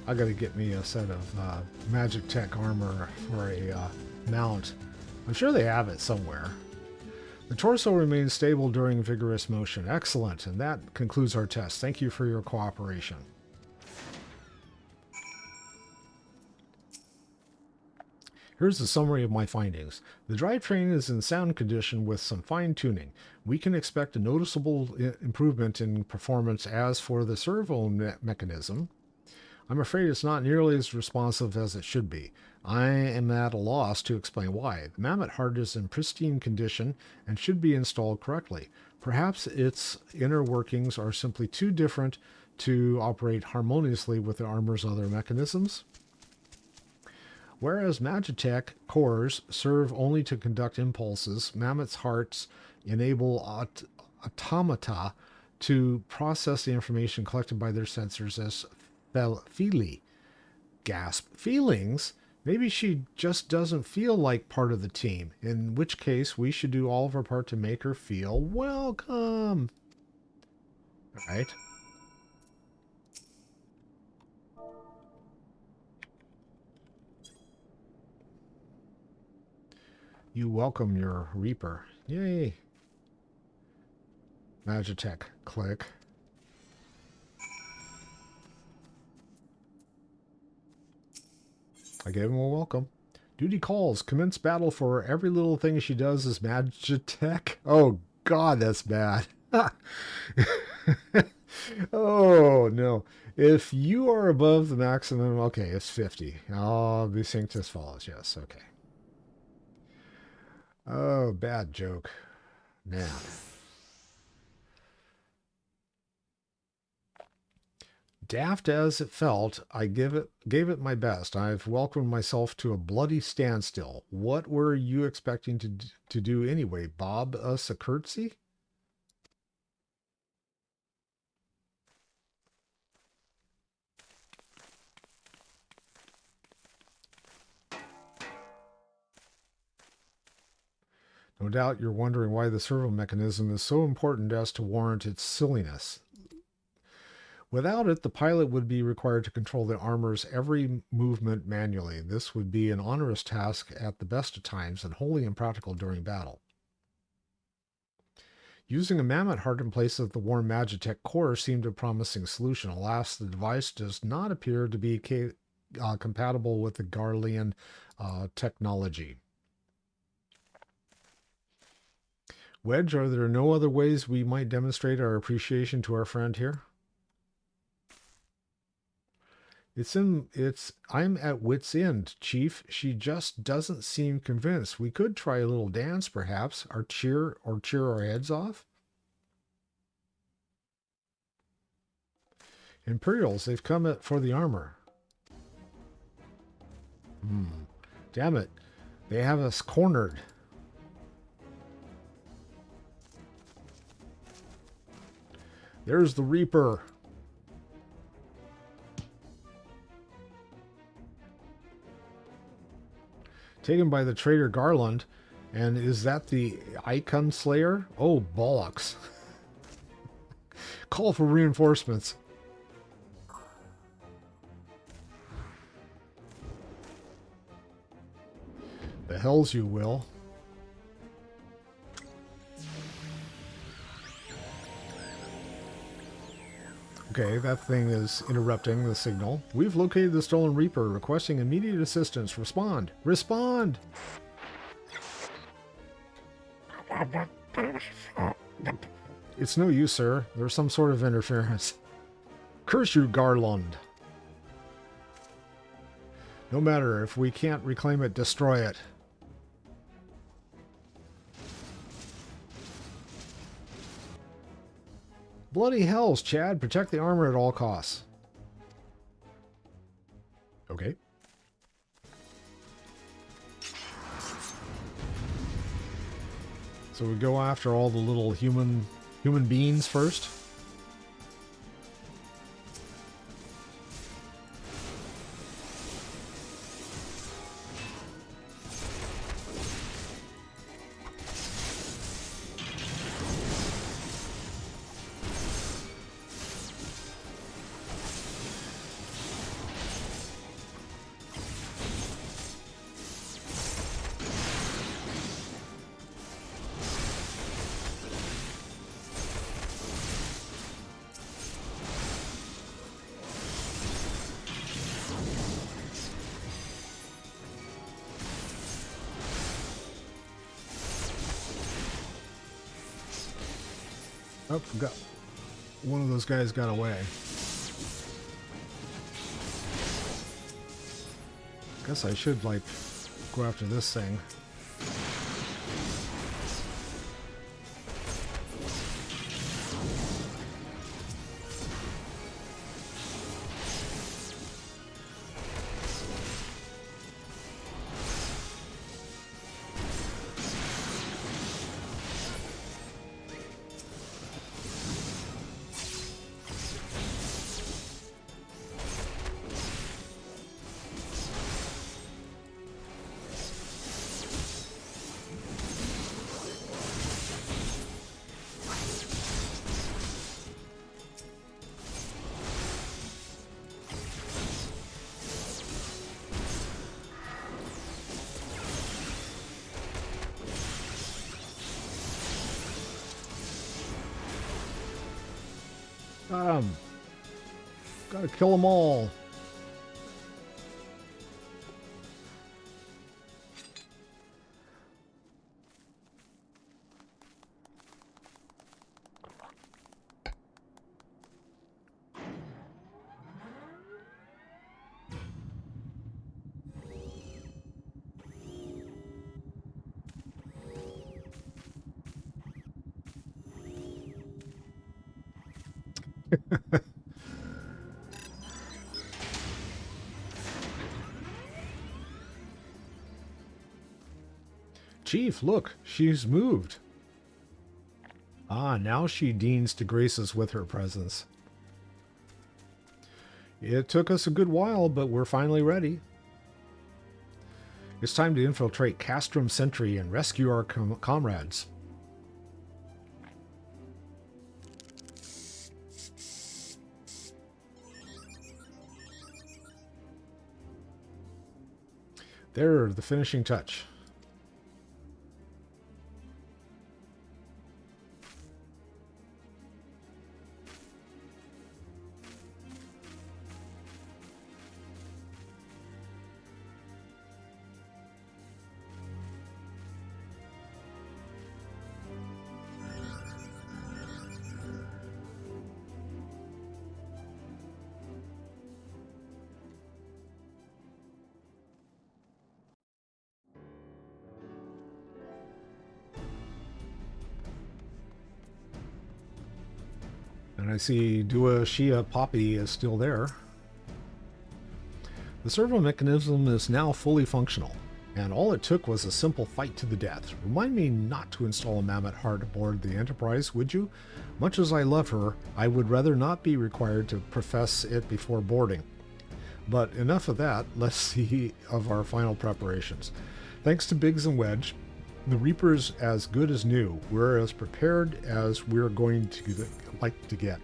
I gotta get me a set of Magitech armor for a mount. I'm sure they have it somewhere. The torso remains stable during vigorous motion. Excellent, and that concludes our test. Thank you for your cooperation. Here's the summary of my findings. The drivetrain is in sound condition with some fine-tuning. We can expect a noticeable improvement in performance. As for the servo mechanism, I'm afraid it's not nearly as responsive as it should be. I am at a loss to explain why. The mammoth heart is in pristine condition and should be installed correctly. Perhaps its inner workings are simply too different to operate harmoniously with the armor's other mechanisms. Whereas Magitech cores serve only to conduct impulses, mammoth's hearts enable automata to process the information collected by their sensors as feely. Gasp. Feelings? Maybe she just doesn't feel like part of the team, in which case we should do all of our part to make her feel welcome. Alright. You welcome your Reaper. Yay. Magitech. Click. I gave him a welcome. Duty calls. Commence battle for every little thing she does is Magitech. Oh, God, that's bad. Oh, no. If you are above the maximum, okay, it's 50. I'll be synced as follows. Yes, okay. Oh, bad joke. Man. Daft as it felt, I gave it my best. I've welcomed myself to a bloody standstill. What were you expecting to do anyway? Bob us a curtsy? No doubt you're wondering why the servo mechanism is so important as to warrant its silliness. Without it, the pilot would be required to control the armor's every movement manually. This would be an onerous task at the best of times and wholly impractical during battle. Using a mammoth heart in place of the worn Magitech core seemed a promising solution. Alas, the device does not appear to be compatible with the Garlean technology. Wedge, are there no other ways we might demonstrate our appreciation to our friend here? I'm at wit's end, Chief. She just doesn't seem convinced. We could try a little dance, perhaps, or cheer our heads off. Imperials, they've come for the armor. Damn it. They have us cornered. There's the Reaper. Taken by the traitor Garland. And is that the Icon Slayer? Oh, bollocks. Call for reinforcements. The hells you will. Okay, that thing is interrupting the signal. We've located the stolen Reaper, requesting immediate assistance. Respond! Respond! It's no use, sir. There's some sort of interference. Curse you, Garland! No matter. If we can't reclaim it, destroy it. Bloody hells, Chad. Protect the armor at all costs. Okay. So we go after all the little human beings first. Oh, got one of those guys got away. Guess I should like go after this thing. Gotta kill them all. Chief, look, she's moved. Ah, now she deigns to grace us with her presence. It took us a good while, but we're finally ready. It's time to infiltrate Castrum Sentry and rescue our comrades. There, the finishing touch. And I see Dua Shia Poppy is still there. The servo mechanism is now fully functional, and all it took was a simple fight to the death. Remind me not to install a mammoth heart aboard the Enterprise, would you? Much as I love her, I would rather not be required to profess it before boarding. But enough of that, let's see of our final preparations. Thanks to Biggs and Wedge, the Reaper's as good as new. We're as prepared as we're going to like to get.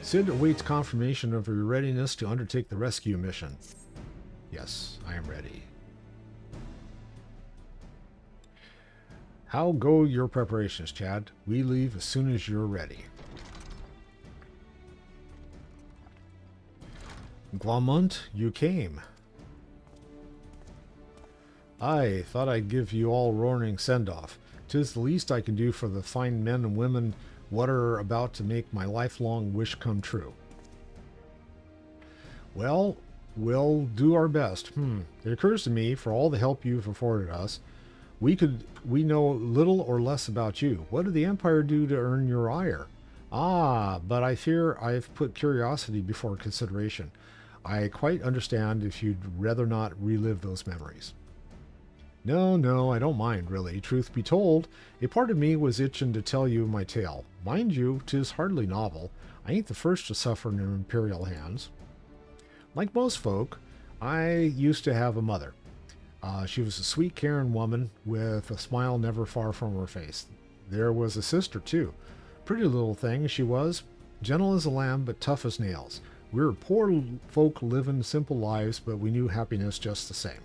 Sid awaits confirmation of your readiness to undertake the rescue mission. Yes, I am ready. How go your preparations, Chad? We leave as soon as you're ready. Glamunt, you came. I thought I'd give you all roaring send-off. 'Tis the least I can do for the fine men and women what are about to make my lifelong wish come true. Well, we'll do our best. It occurs to me, for all the help you've afforded us, we know little or less about you. What did the Empire do to earn your ire? Ah, but I fear I've put curiosity before consideration. I quite understand if you'd rather not relive those memories. No, I don't mind, really. Truth be told, a part of me was itching to tell you my tale. Mind you, 'tis hardly novel. I ain't the first to suffer in Imperial hands. Like most folk, I used to have a mother. She was a sweet, caring woman with a smile never far from her face. There was a sister, too. Pretty little thing she was, gentle as a lamb, but tough as nails. We were poor folk living simple lives, but we knew happiness just the same.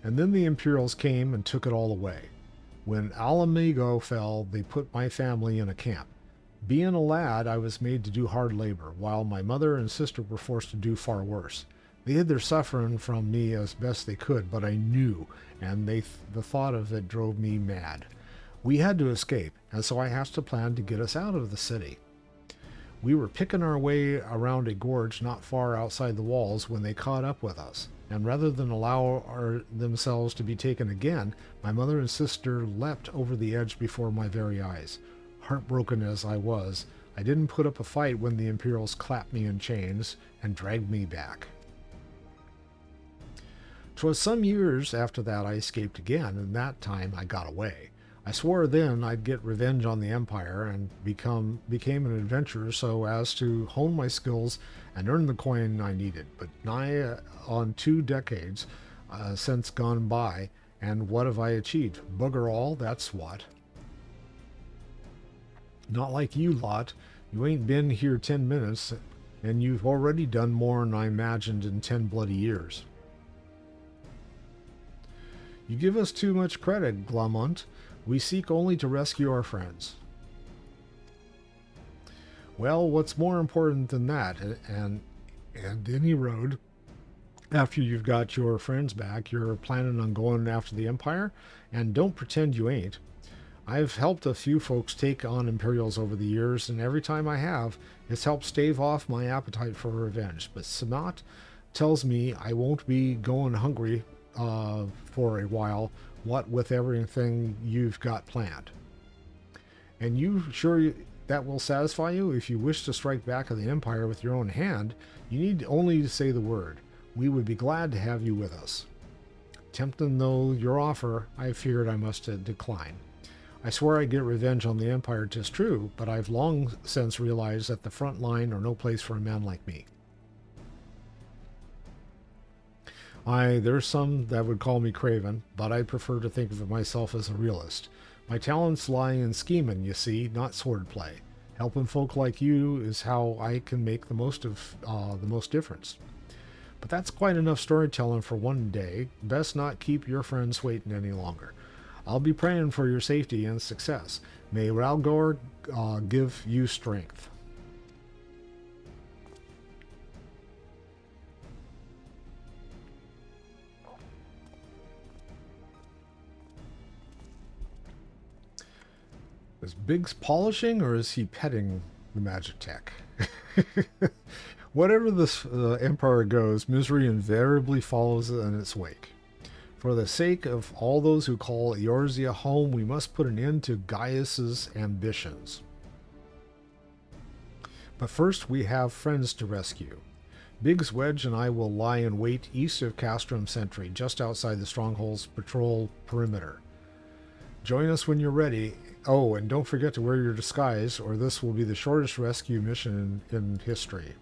And then the Imperials came and took it all away. When Alamigo fell, they put my family in a camp. Being a lad, I was made to do hard labor, while my mother and sister were forced to do far worse. They hid their suffering from me as best they could, but I knew, and the thought of it drove me mad. We had to escape, and so I hatched a plan to get us out of the city. We were picking our way around a gorge not far outside the walls when they caught up with us, and rather than allow themselves to be taken again, my mother and sister leapt over the edge before my very eyes. Heartbroken as I was, I didn't put up a fight when the Imperials clapped me in chains and dragged me back. 'Twas some years after that I escaped again, and that time I got away. I swore then I'd get revenge on the Empire and became an adventurer so as to hone my skills and earn the coin I needed. But nigh on 2 decades since gone by, and what have I achieved? Bugger all, that's what. Not like you lot. You ain't been here 10 minutes, and you've already done more than I imagined in 10 bloody years. You give us too much credit, Glamunt. We seek only to rescue our friends. Well, what's more important than that? And any road, after you've got your friends back, you're planning on going after the Empire? And don't pretend you ain't. I've helped a few folks take on Imperials over the years, and every time I have, it's helped stave off my appetite for revenge. But Samat tells me I won't be going hungry for a while, what with everything you've got planned. And you sure that will satisfy you? If you wish to strike back at the Empire with your own hand, you need only to say the word. We would be glad to have you with us. Tempting though your offer, I feared I must decline. I swore I'd get revenge on the Empire, 'tis true, but I've long since realized that the front line are no place for a man like me. There's some that would call me craven, but I prefer to think of myself as a realist. My talents lie in scheming, you see, not swordplay. Helping folk like you is how I can make the most difference. But that's quite enough storytelling for one day. Best not keep your friends waiting any longer. I'll be praying for your safety and success. May Ralgor give you strength. Is Biggs polishing or is he petting the magic tech? Whatever this empire goes, misery invariably follows in its wake. For the sake of all those who call Eorzea home, we must put an end to Gaius's ambitions. But first we have friends to rescue. Biggs, Wedge, and I will lie in wait east of Castrum Sentry, just outside the Stronghold's patrol perimeter. Join us when you're ready. Oh, and don't forget to wear your disguise, or this will be the shortest rescue mission in history.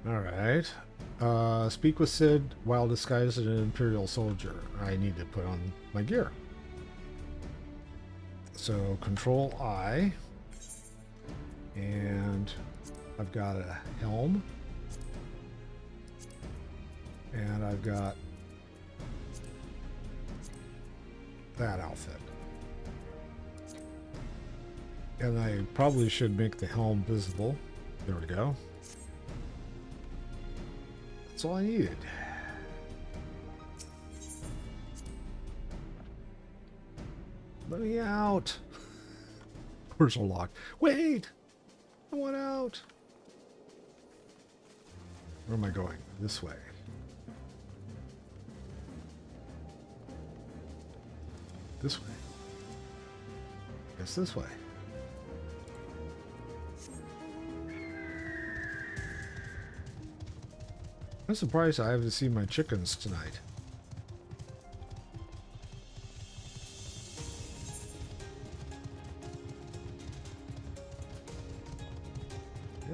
Alright. Speak with Sid while disguised as an Imperial soldier. I need to put on my gear. So, Control I. And I've got a helm. And I've got that outfit. And I probably should make the helm visible. There we go. That's all I needed. Let me out. Doors are locked. Wait! I want out. Where am I going? This way. This way. Guess this way. I'm surprised I haven't seen my chickens tonight.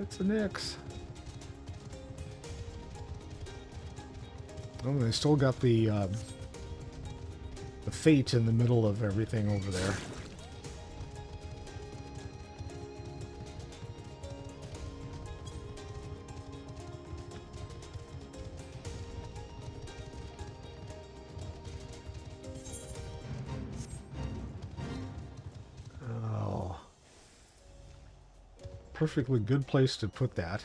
It's a nix. Oh, they still got the fate in the middle of everything over there. Oh. Perfectly good place to put that.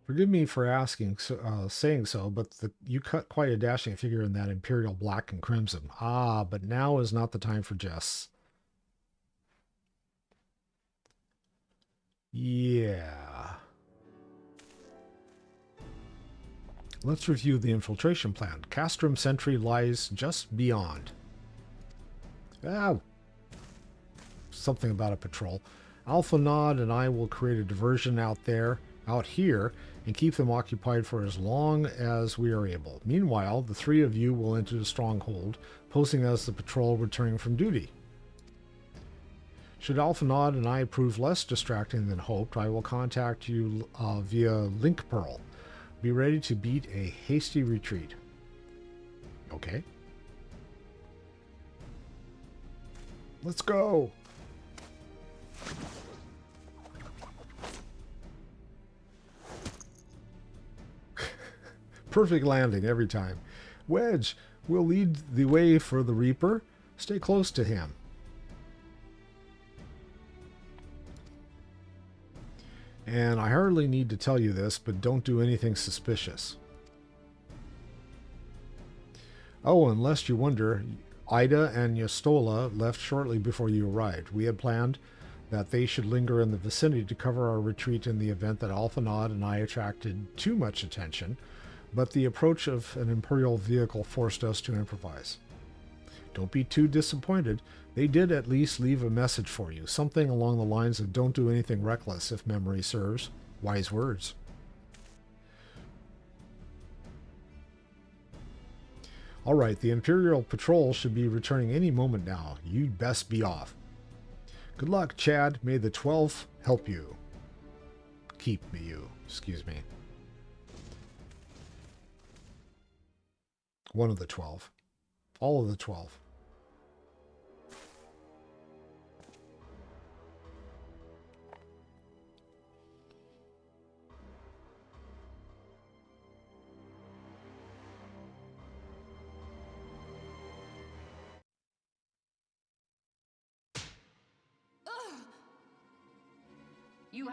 Forgive me for saying so, but you cut quite a dashing figure in that Imperial black and crimson. Ah, but now is not the time for jests. Yeah. Let's review the infiltration plan. Castrum Sentry lies just beyond. Something about a patrol. Alpha Nod and I will create a diversion out here, and keep them occupied for as long as we are able. Meanwhile, the three of you will enter the stronghold, posing as the patrol returning from duty. Should Alpha Nod and I prove less distracting than hoped, I will contact you via Link Pearl. Be ready to beat a hasty retreat. Okay. Let's go! Perfect landing every time. Wedge, we'll lead the way for the Reaper. Stay close to him. And I hardly need to tell you this, but don't do anything suspicious. Oh, unless you wonder, Ida and Yastola left shortly before you arrived. We had planned that they should linger in the vicinity to cover our retreat in the event that Alphanod and I attracted too much attention, but the approach of an Imperial vehicle forced us to improvise. Don't be too disappointed. They did at least leave a message for you, something along the lines of don't do anything reckless, if memory serves. Wise words. All right, the Imperial Patrol should be returning any moment now. You'd best be off. Good luck, Chad. May the 12 help you. Keep you, excuse me. One of the 12. All of the 12.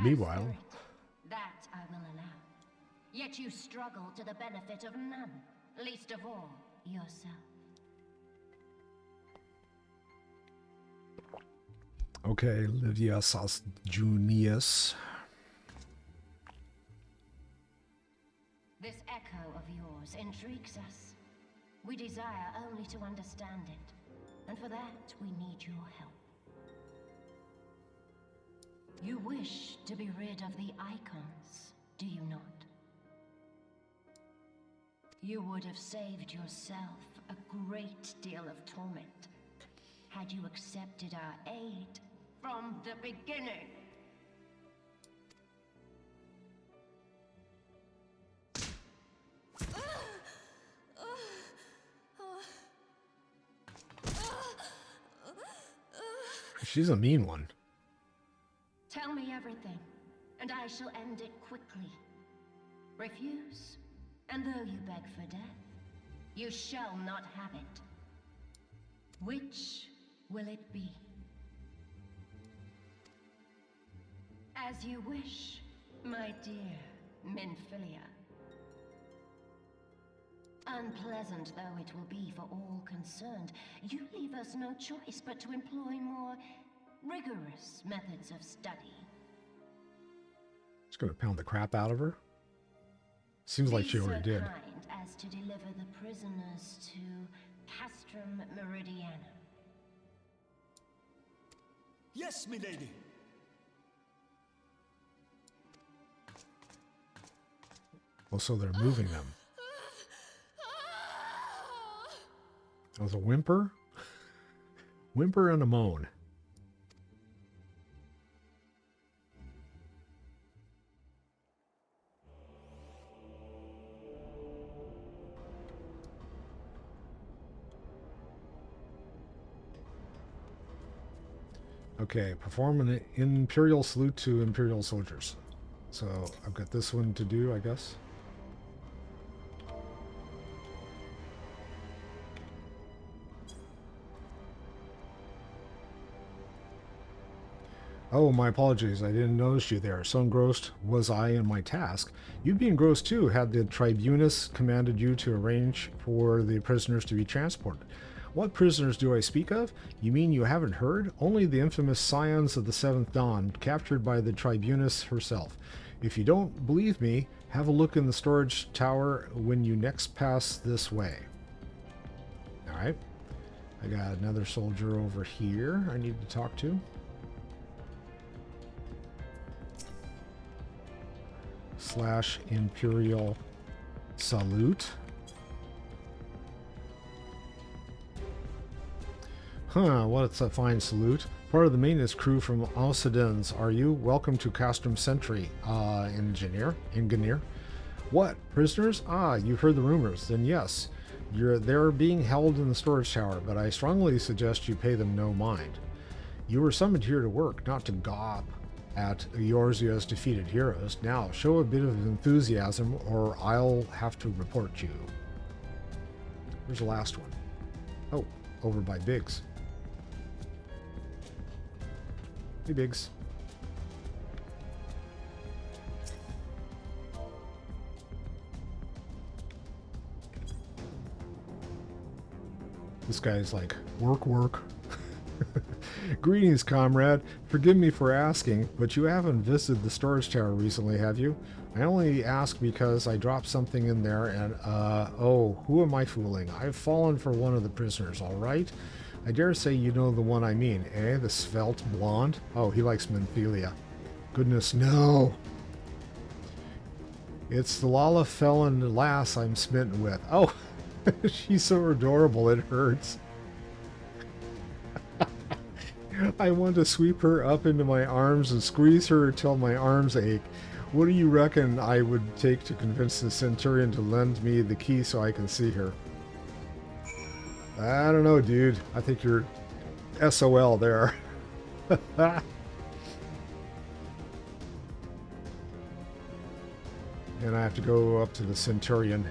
Meanwhile, that I will allow. Yet you struggle to the benefit of none, least of all yourself. okay, Livia Sas Junius. This echo of yours intrigues us. We desire only to understand it, and for that we need your help. You wish to be rid of the icons, do you not? You would have saved yourself a great deal of torment had you accepted our aid from the beginning. She's a mean one. Tell me everything, and I shall end it quickly. Refuse, and though you beg for death, you shall not have it. Which will it be? As you wish, my dear Minfilia. Unpleasant though it will be for all concerned, you leave us no choice but to employ more rigorous methods of study. Just gonna pound the crap out of her. Seems like she already did. Be so kind as to deliver the prisoners to Castrum Meridiana. Yes, milady. Oh, so they're moving them. That was a whimper? Whimper and a moan. Okay, perform an Imperial salute to Imperial soldiers. So I've got this one to do, I guess. Oh, my apologies. I didn't notice you there. So engrossed was I in my task. You'd be engrossed too had the Tribunus commanded you to arrange for the prisoners to be transported. What prisoners do I speak of? You mean you haven't heard? Only the infamous Scions of the Seventh Dawn, captured by the Tribunus herself. If you don't believe me, have a look in the storage tower when you next pass this way. Alright. I got another soldier over here I need to talk to. / Imperial salute. Huh, what's a fine salute. Part of the maintenance crew from Alcidens, are you? Welcome to Castrum Sentry, engineer. What, prisoners? Ah, you've heard the rumors. Then yes, they're being held in the storage tower, but I strongly suggest you pay them no mind. You were summoned here to work, not to gob at Eorzea's defeated heroes. Now, show a bit of enthusiasm, or I'll have to report you. Where's the last one? Oh, over by Biggs. Hey, Biggs. This guy's like, work, work. Greetings, comrade. Forgive me for asking, but you haven't visited the storage tower recently, have you? I only ask because I dropped something in there and, oh, who am I fooling? I've fallen for one of the prisoners, all right? I dare say you know the one I mean, eh? The svelte blonde? Oh, he likes Menphelia. Goodness, no. It's the Lala Felon lass I'm smitten with. Oh, she's so adorable, it hurts. I want to sweep her up into my arms and squeeze her till my arms ache. What do you reckon I would take to convince the Centurion to lend me the key so I can see her? I don't know, dude. I think you're SOL there. And I have to go up to the Centurion.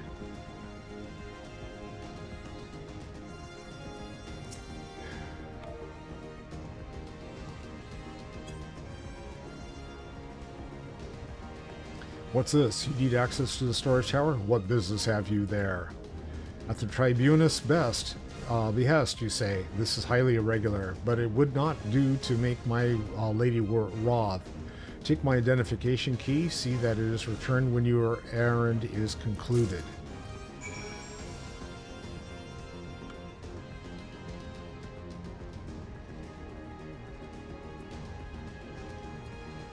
What's this? You need access to the storage tower? What business have you there? At the tribunus behest, you say. This is highly irregular, but it would not do to make my lady wroth. Take my identification key, see that it is returned when your errand is concluded.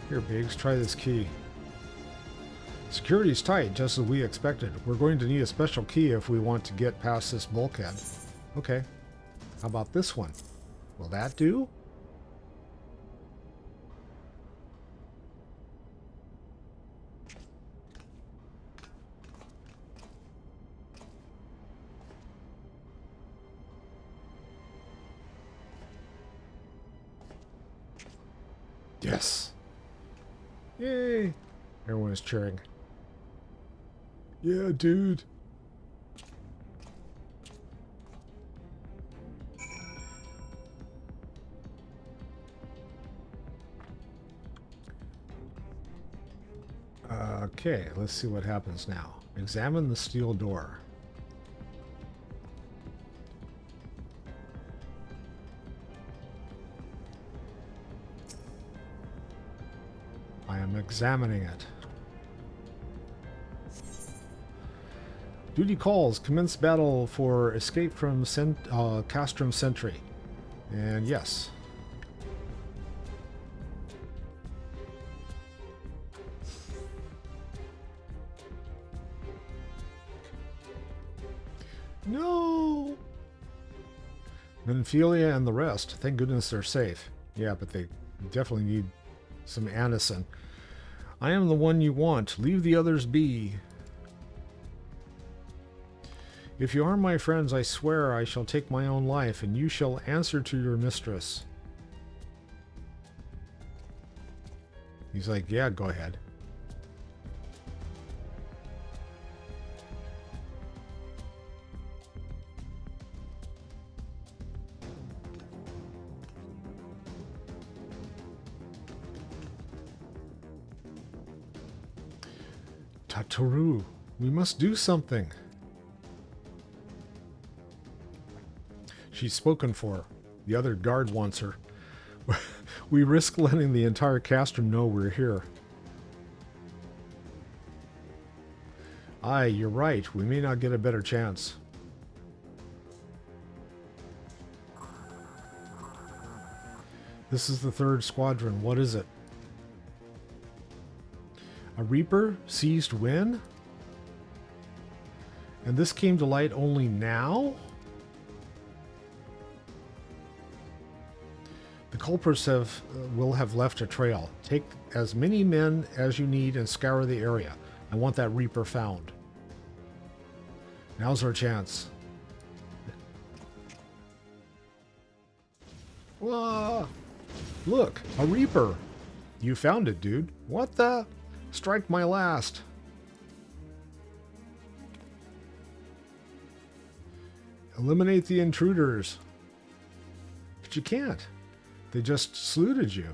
Here, Biggs, try this key. Security's tight, just as we expected. We're going to need a special key if we want to get past this bulkhead. Okay. How about this one? Will that do? Yes. Yay. Everyone is cheering. Yeah, dude. Okay, let's see what happens now. Examine the steel door. I am examining it. Duty calls. Commence battle for escape from Castrum Sentry. And yes. No! Menphelia and the rest. Thank goodness they're safe. Yeah, but they definitely need some Anison. I am the one you want. Leave the others be. If you are my friends, I swear I shall take my own life, and you shall answer to your mistress. He's like, yeah, go ahead. Tatoru, we must do something. She's spoken for. The other guard wants her. We risk letting the entire castrum know we're here. Aye, you're right. We may not get a better chance. This is the third squadron. What is it? A Reaper seized when? And this came to light only now? The culprits will have left a trail. Take as many men as you need and scour the area. I want that Reaper found. Now's our chance. Whoa! Look, a Reaper. You found it, dude. What the? Strike my last. Eliminate the intruders. But you can't. They just saluted you.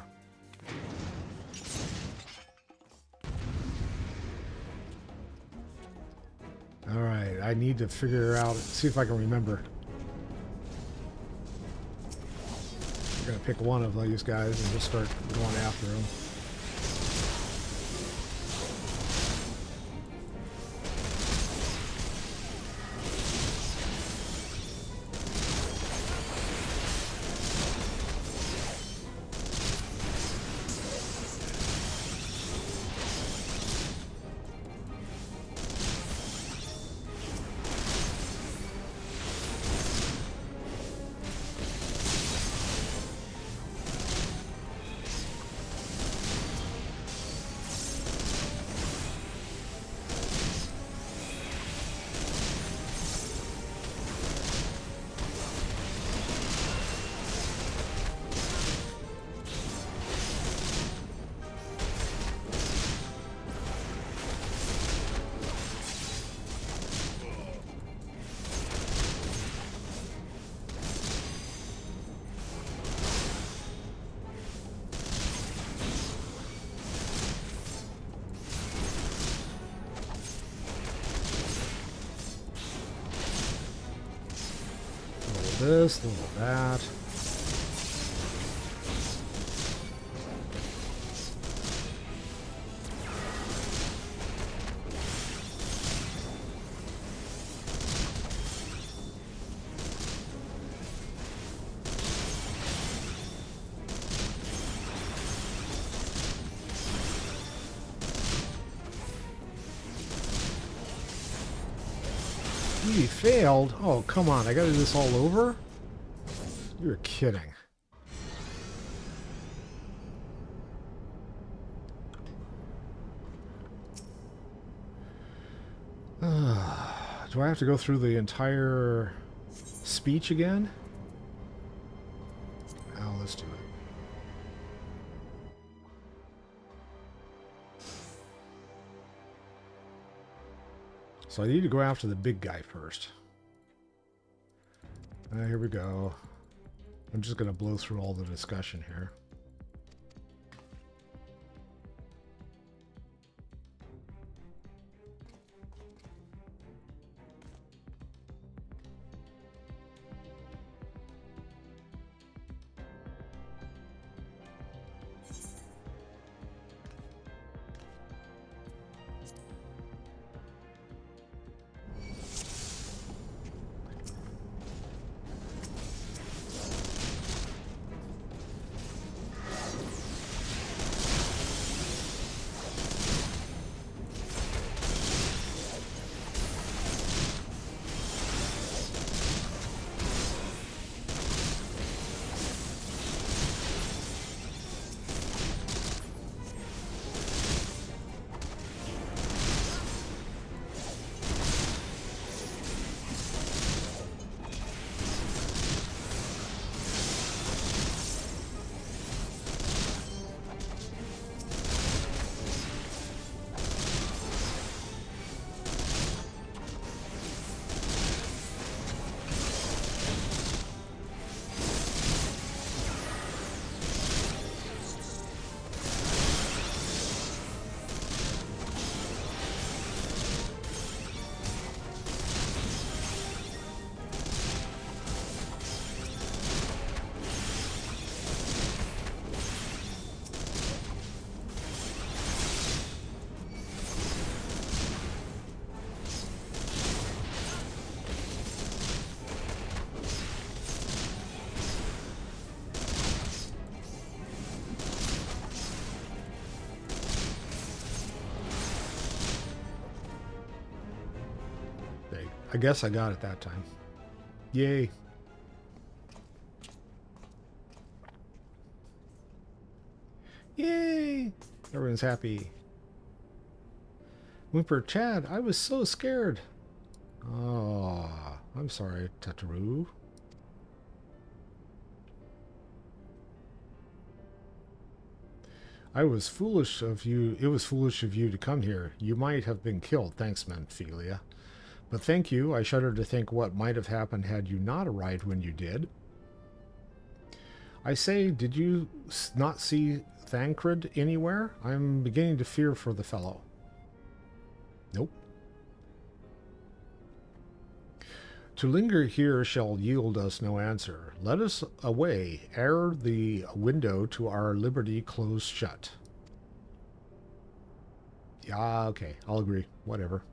Alright, I need to figure out, see if I can remember. gonna pick one of these guys and just start going after them. This, little that. We failed? Oh, come on. I gotta do this all over? You're kidding. Do I have to go through the entire speech again? Oh, let's do it. So I need to go after the big guy first. Here we go. I'm just going to blow through all the discussion here. I guess I got it that time. Yay. Yay! Everyone's happy. Whimper, Chad, I was so scared. Oh, I'm sorry, Tataru. I was foolish of you. It was foolish of you to come here. You might have been killed. Thanks, Manphilia. But thank you. I shudder to think what might have happened had you not arrived when you did. I say, did you not see Thancred anywhere? I'm beginning to fear for the fellow. Nope. To linger here shall yield us no answer. Let us away, ere the window to our liberty close shut. Yeah, okay, I'll agree. Whatever.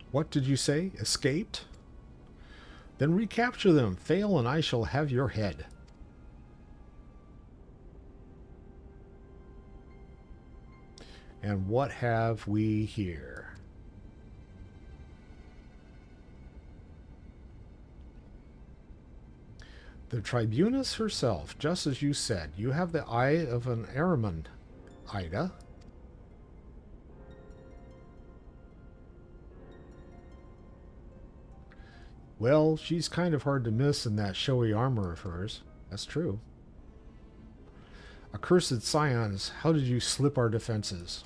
What did you say? Escaped? Then recapture them. Fail and I shall have your head. And what have we here? The Tribunus herself, just as you said. You have the eye of an Ahriman, Ida. Well, she's kind of hard to miss in that showy armor of hers. That's true. Accursed scions, how did you slip our defenses?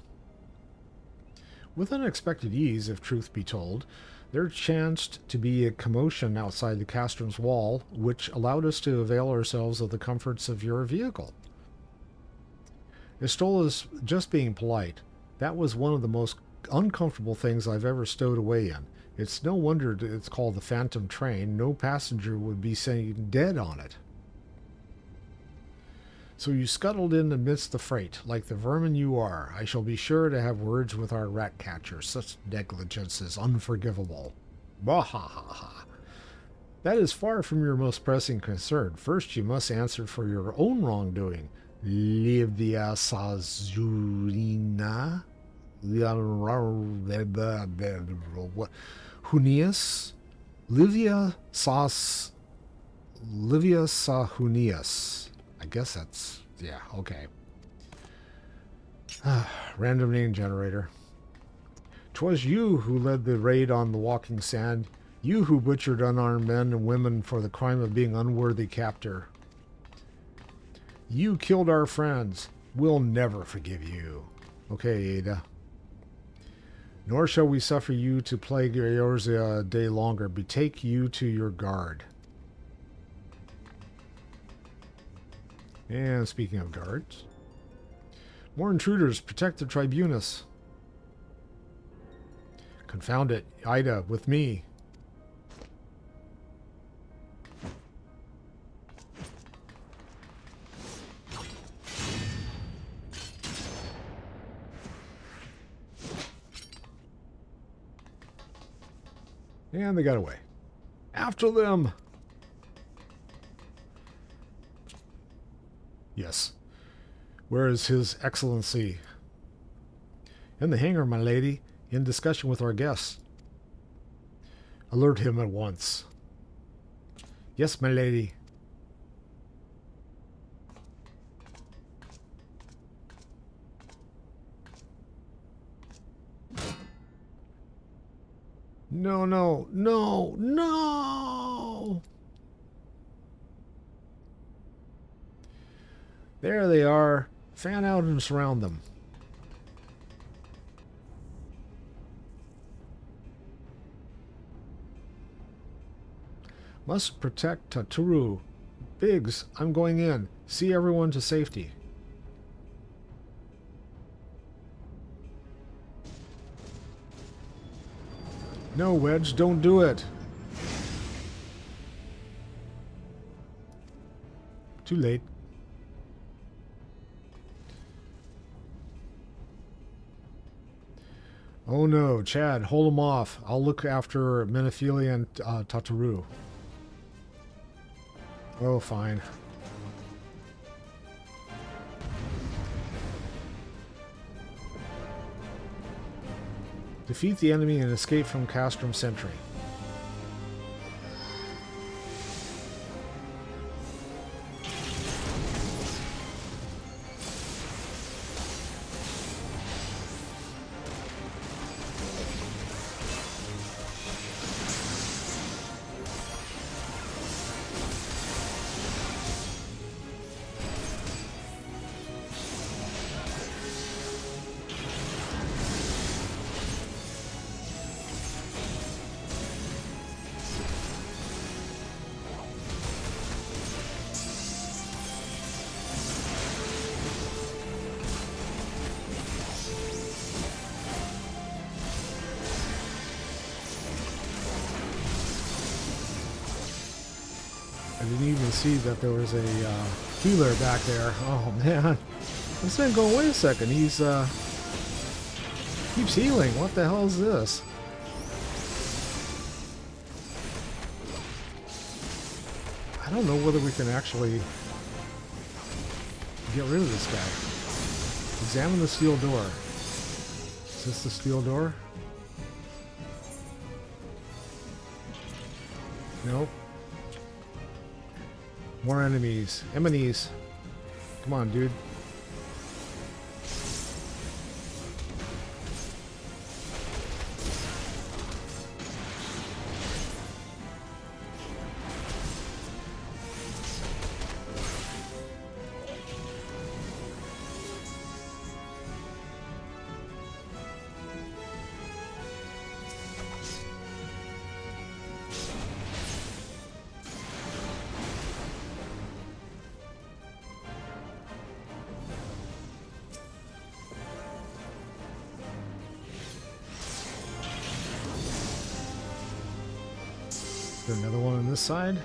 With unexpected ease, if truth be told, there chanced to be a commotion outside the castrum's wall, which allowed us to avail ourselves of the comforts of your vehicle. Estola's just being polite. That was one of the most uncomfortable things I've ever stowed away in. It's no wonder it's called the Phantom Train. No passenger would be seen dead on it. So you scuttled in amidst the freight, like the vermin you are. I shall be sure to have words with our rat catcher. Such negligence is unforgivable. Bahaha. That is far from your most pressing concern. First, you must answer for your own wrongdoing. Livia Sazurina? Hunius? Livia Sahunius. I guess that's, yeah, okay. Random name generator. 'Twas you who led the raid on the walking sand. You who butchered unarmed men and women for the crime of being unworthy captor. You killed our friends. We'll never forgive you. Okay, Ada. Nor shall we suffer you to plague Eorzea a day longer. Betake you to your guard. And speaking of guards, more intruders. Protect the Tribunus. Confound it. Ida, with me. And they got away. After them! Yes. Where is His Excellency? In the hangar, my lady, in discussion with our guests. Alert him at once. Yes, my lady. No, no, no, no! There they are. Fan out and surround them. Must protect Taturu. Biggs, I'm going in. See everyone to safety. No, Wedge, don't do it. Too late. Oh no, Chad, hold him off. I'll look after Menefili and Tataru. Oh, fine. Defeat the enemy and escape from Castrum Sentry. I didn't even see that there was a healer back there. Oh man. This thing going, wait a second, he's keeps healing. What the hell is this? I don't know whether we can actually get rid of this guy. Examine the steel door. Is this the steel door? Nope. More enemies. Enemies. Come on, dude. Is there another one on this side?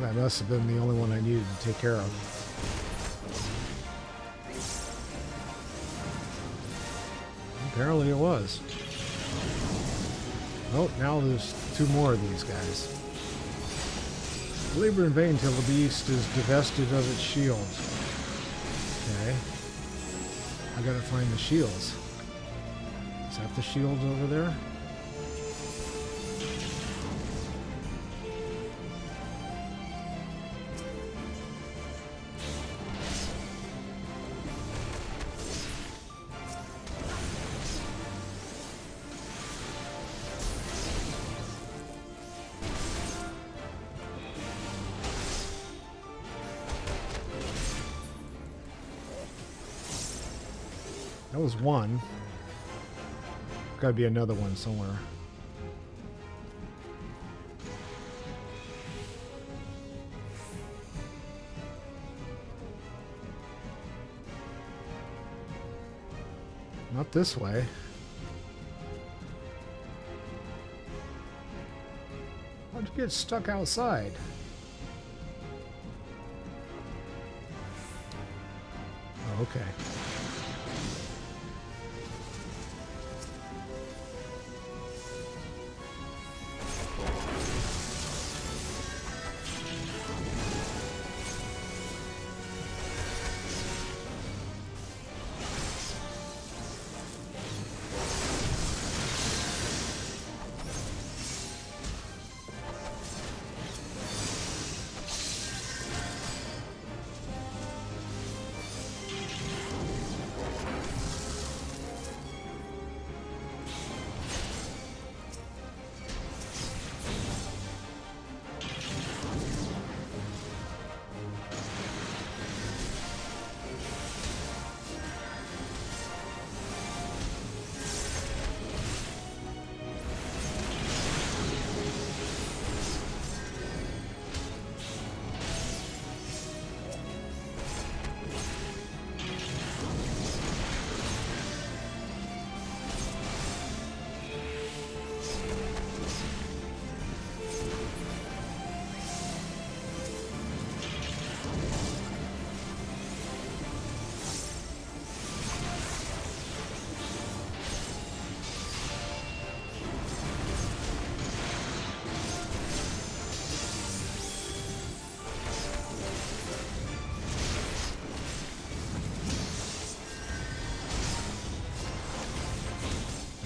That must have been the only one I needed to take care of. Apparently it was. Oh, now there's two more of these guys. Labor in vain till the beast is divested of its shield. Okay. I gotta find the shields. Is that the shields over there? That was one. Gotta be another one somewhere. Not this way. How'd you get stuck outside? Oh, okay.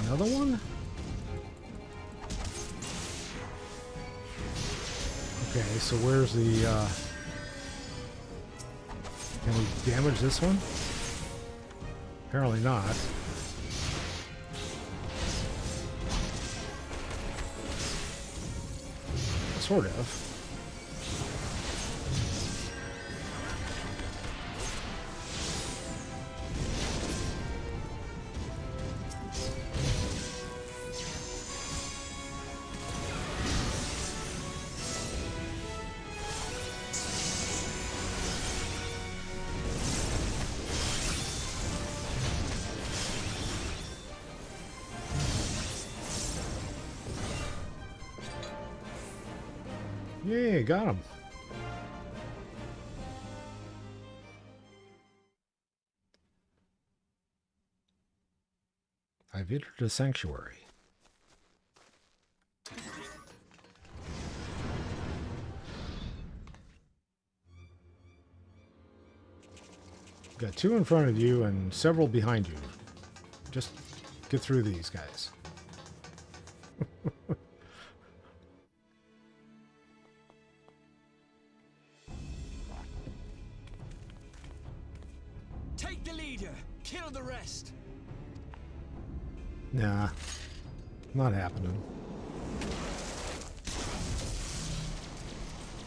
Another one? Okay, so where's the, can we damage this one? Apparently not. Sort of. Yay, got him. I've entered a sanctuary. Got two in front of you and several behind you. Just get through these guys. Take the leader. Kill the rest. Nah, not happening.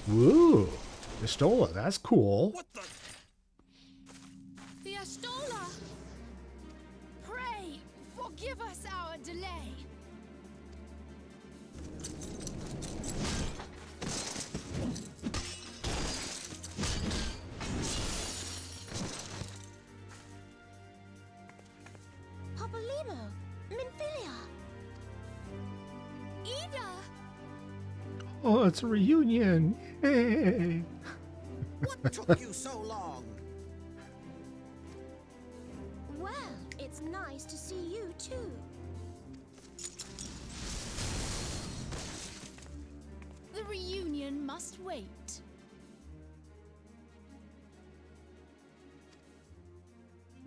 Woo! Pistola, that's cool. What the? The Astola! Pray, forgive us our delay. Papolimo, Minfilia, Ida! Oh, it's a reunion. Yay! What took you so long? Well, it's nice to see you too. The reunion must wait.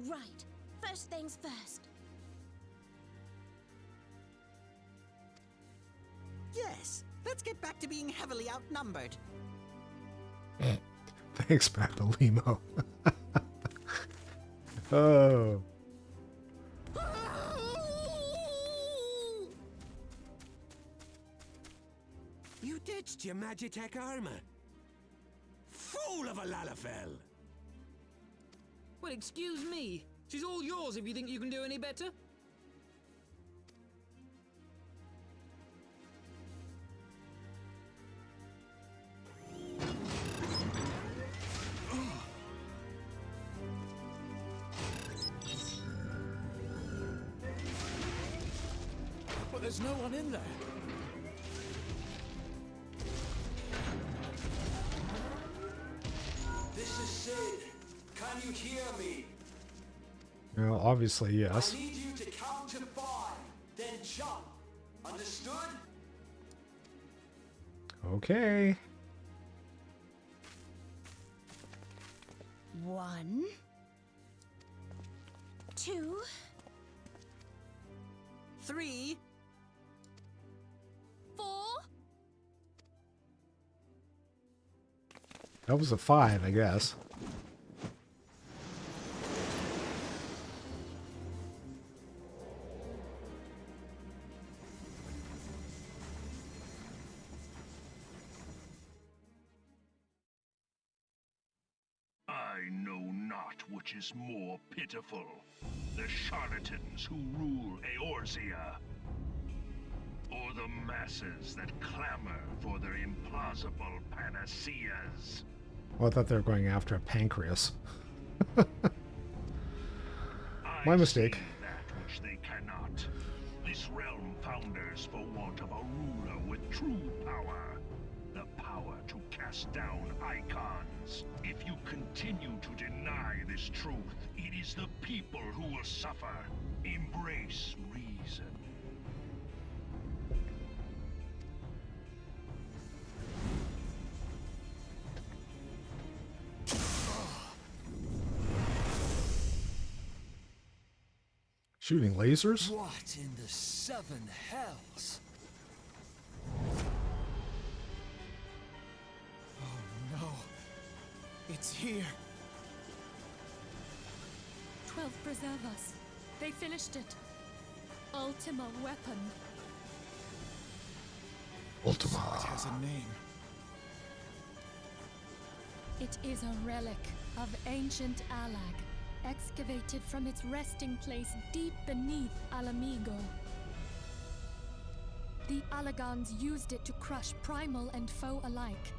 Right. First things first. Yes, let's get back to being heavily outnumbered. Thanks, Papolimo. Oh. You ditched your Magitech armor. Fool of a Lalafell. Well, excuse me. She's all yours if you think you can do any better. But there's no one in there. This is Sid. Can you hear me? Well, obviously, yes. I need you to count to 5, then jump. Understood? Okay. 1, 2, 3. 4. That was a 5, I guess. I know not which is more pitiful, the charlatans who rule Eorzea, or the masses that clamor for their implausible panaceas. Well, I thought they were going after a pancreas. I My mistake. see that which they cannot. This realm founders for want of a ruler with true power. The power to cast down icons. If you continue to deny this truth, it is the people who will suffer. Embrace reason. Shooting lasers? What in the 7 hells? Oh no. It's here. 12 preserve us. They finished it. Ultima weapon. Ultima. It has a name. It is a relic of ancient Alag, excavated from its resting place deep beneath Alamigo. The Alagons used it to crush primal and foe alike,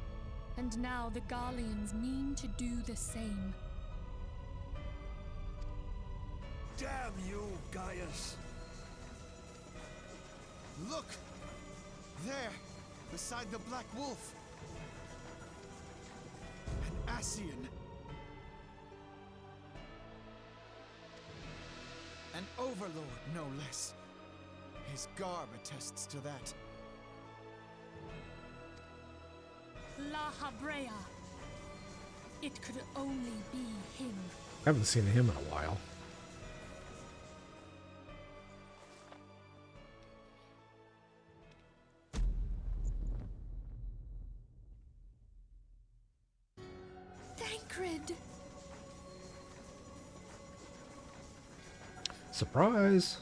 and now the Garleans mean to do the same. Damn you, Gaius. Look! There! Beside the Black Wolf! Ascian. An overlord, no less. His garb attests to that. La Habrea. It could only be him. I haven't seen him in a while. Thancred! Surprise!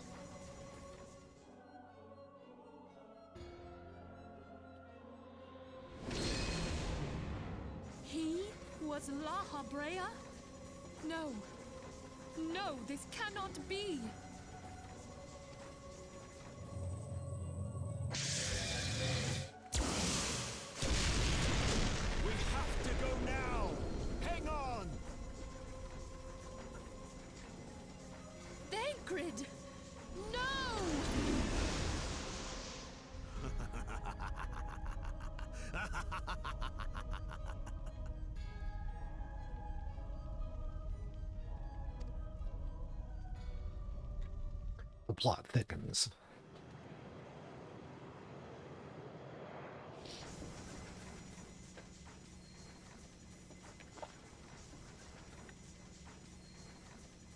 He was La Habrea? No. No, this cannot be! We have to go now! Hang on! Thancred! No! The plot thickens.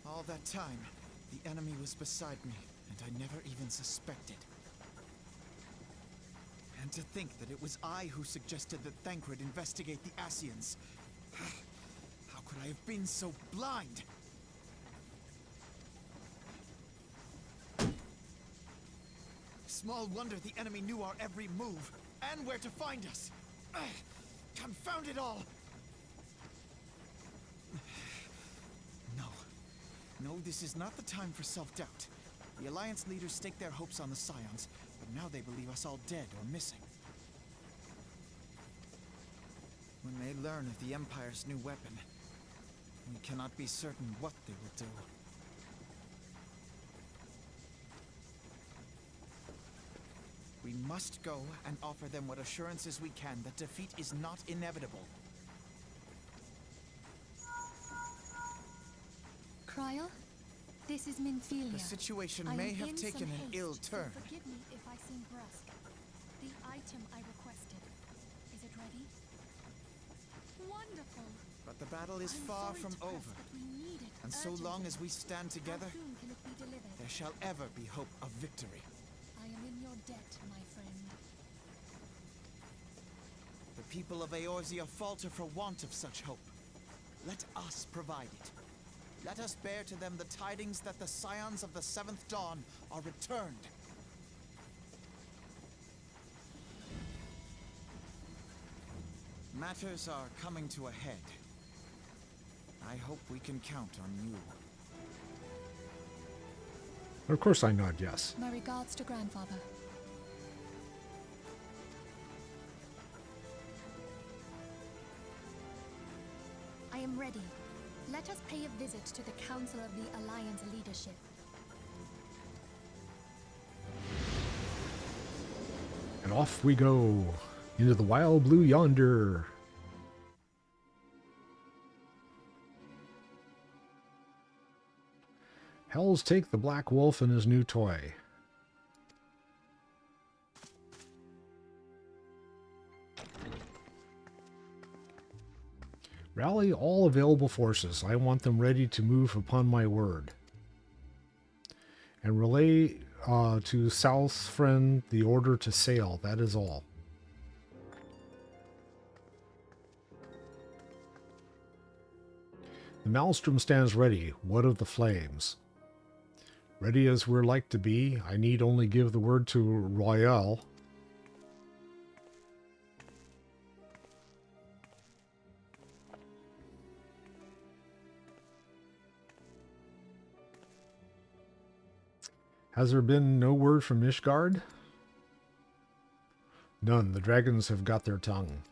All that time, the enemy was beside me, and I never even suspected. And to think that it was I who suggested that Thancred investigate the Ascians. How could I have been so blind? Small wonder the enemy knew our every move, and where to find us. Confound it all! No, this is not the time for self-doubt. The Alliance leaders staked their hopes on the Scions, but now they believe us all dead or missing. When they learn of the Empire's new weapon, we cannot be certain what they will do. We must go and offer them what assurances we can that defeat is not inevitable. Cryle, this is Minfilia. The situation I may am have in taken some an haste, ill so turn. forgive me if I seem brusque. The item I requested, is it ready? Wonderful. But the battle is I'm far sorry from to press, over. but we need it And so long urgently. as we stand together, How soon can it be delivered? there shall ever be hope of victory. I am in your debt, my friend. The people of Eorzea falter for want of such hope. Let us provide it. Let us bear to them the tidings that the Scions of the Seventh Dawn are returned. Matters are coming to a head. I hope we can count on you. Of course I nod yes. My regards to Grandfather. I am ready. Let us pay a visit to the Council of the Alliance leadership. And off we go into the wild blue yonder. Hells take the Black Wolf and his new toy. Rally all available forces. I want them ready to move upon my word. And relay to South's friend the order to sail. That is all. The Maelstrom stands ready. What of the flames? Ready as we're like to be, I need only give the word to Royale. Has there been no word from Ishgard? None. The dragons have got their tongue.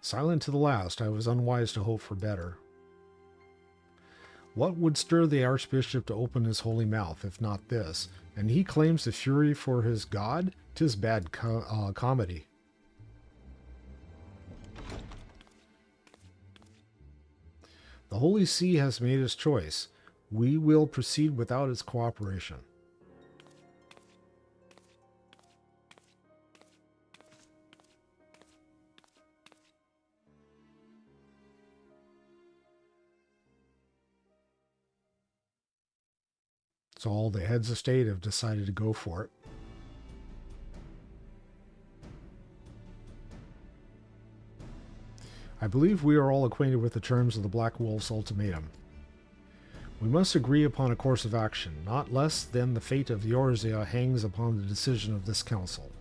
Silent to the last, I was unwise to hope for better. What would stir the Archbishop to open his holy mouth, if not this? And he claims the fury for his god? 'Tis bad comedy. The Holy See has made its choice. We will proceed without its cooperation. So all the heads of state have decided to go for it. I believe we are all acquainted with the terms of the Black Wolf's ultimatum. We must agree upon a course of action. Not less than the fate of Eorzea hangs upon the decision of this council.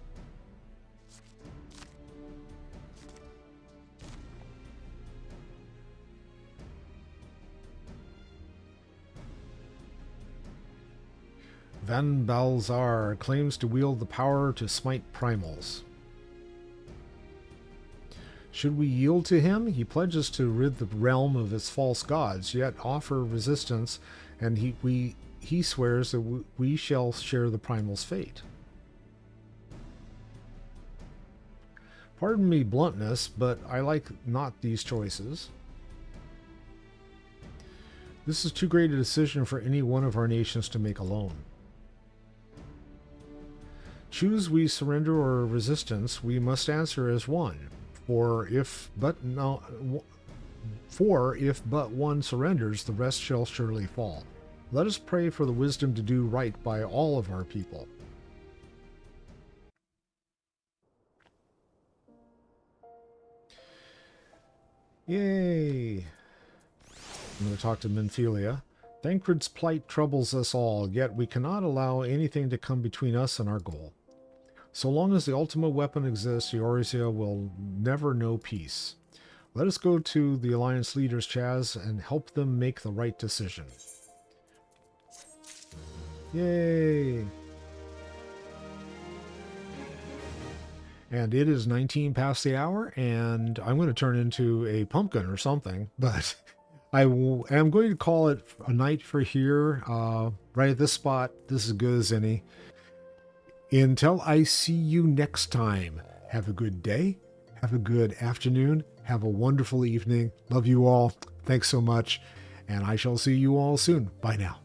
Van Balzar claims to wield the power to smite primals. Should we yield to him? He pledges to rid the realm of its false gods, yet offer resistance, and he swears that we shall share the primal's fate. Pardon me bluntness, but I like not these choices. This is too great a decision for any one of our nations to make alone. Choose we surrender or resistance, we must answer as one. For if but one surrenders, the rest shall surely fall. Let us pray for the wisdom to do right by all of our people. Yay! I'm going to talk to Minfilia. Thancred's plight troubles us all, yet we cannot allow anything to come between us and our goal. So long as the ultimate weapon exists, Eorzea will never know peace. Let us go to the Alliance leaders, Chaz, and help them make the right decision. Yay! And it is 19 past the hour, and I'm going to turn into a pumpkin or something, but I am going to call it a night for here. Right at this spot, this is as good as any. Until I see you next time, have a good day, have a good afternoon, have a wonderful evening. Love you all. Thanks so much. And I shall see you all soon. Bye now.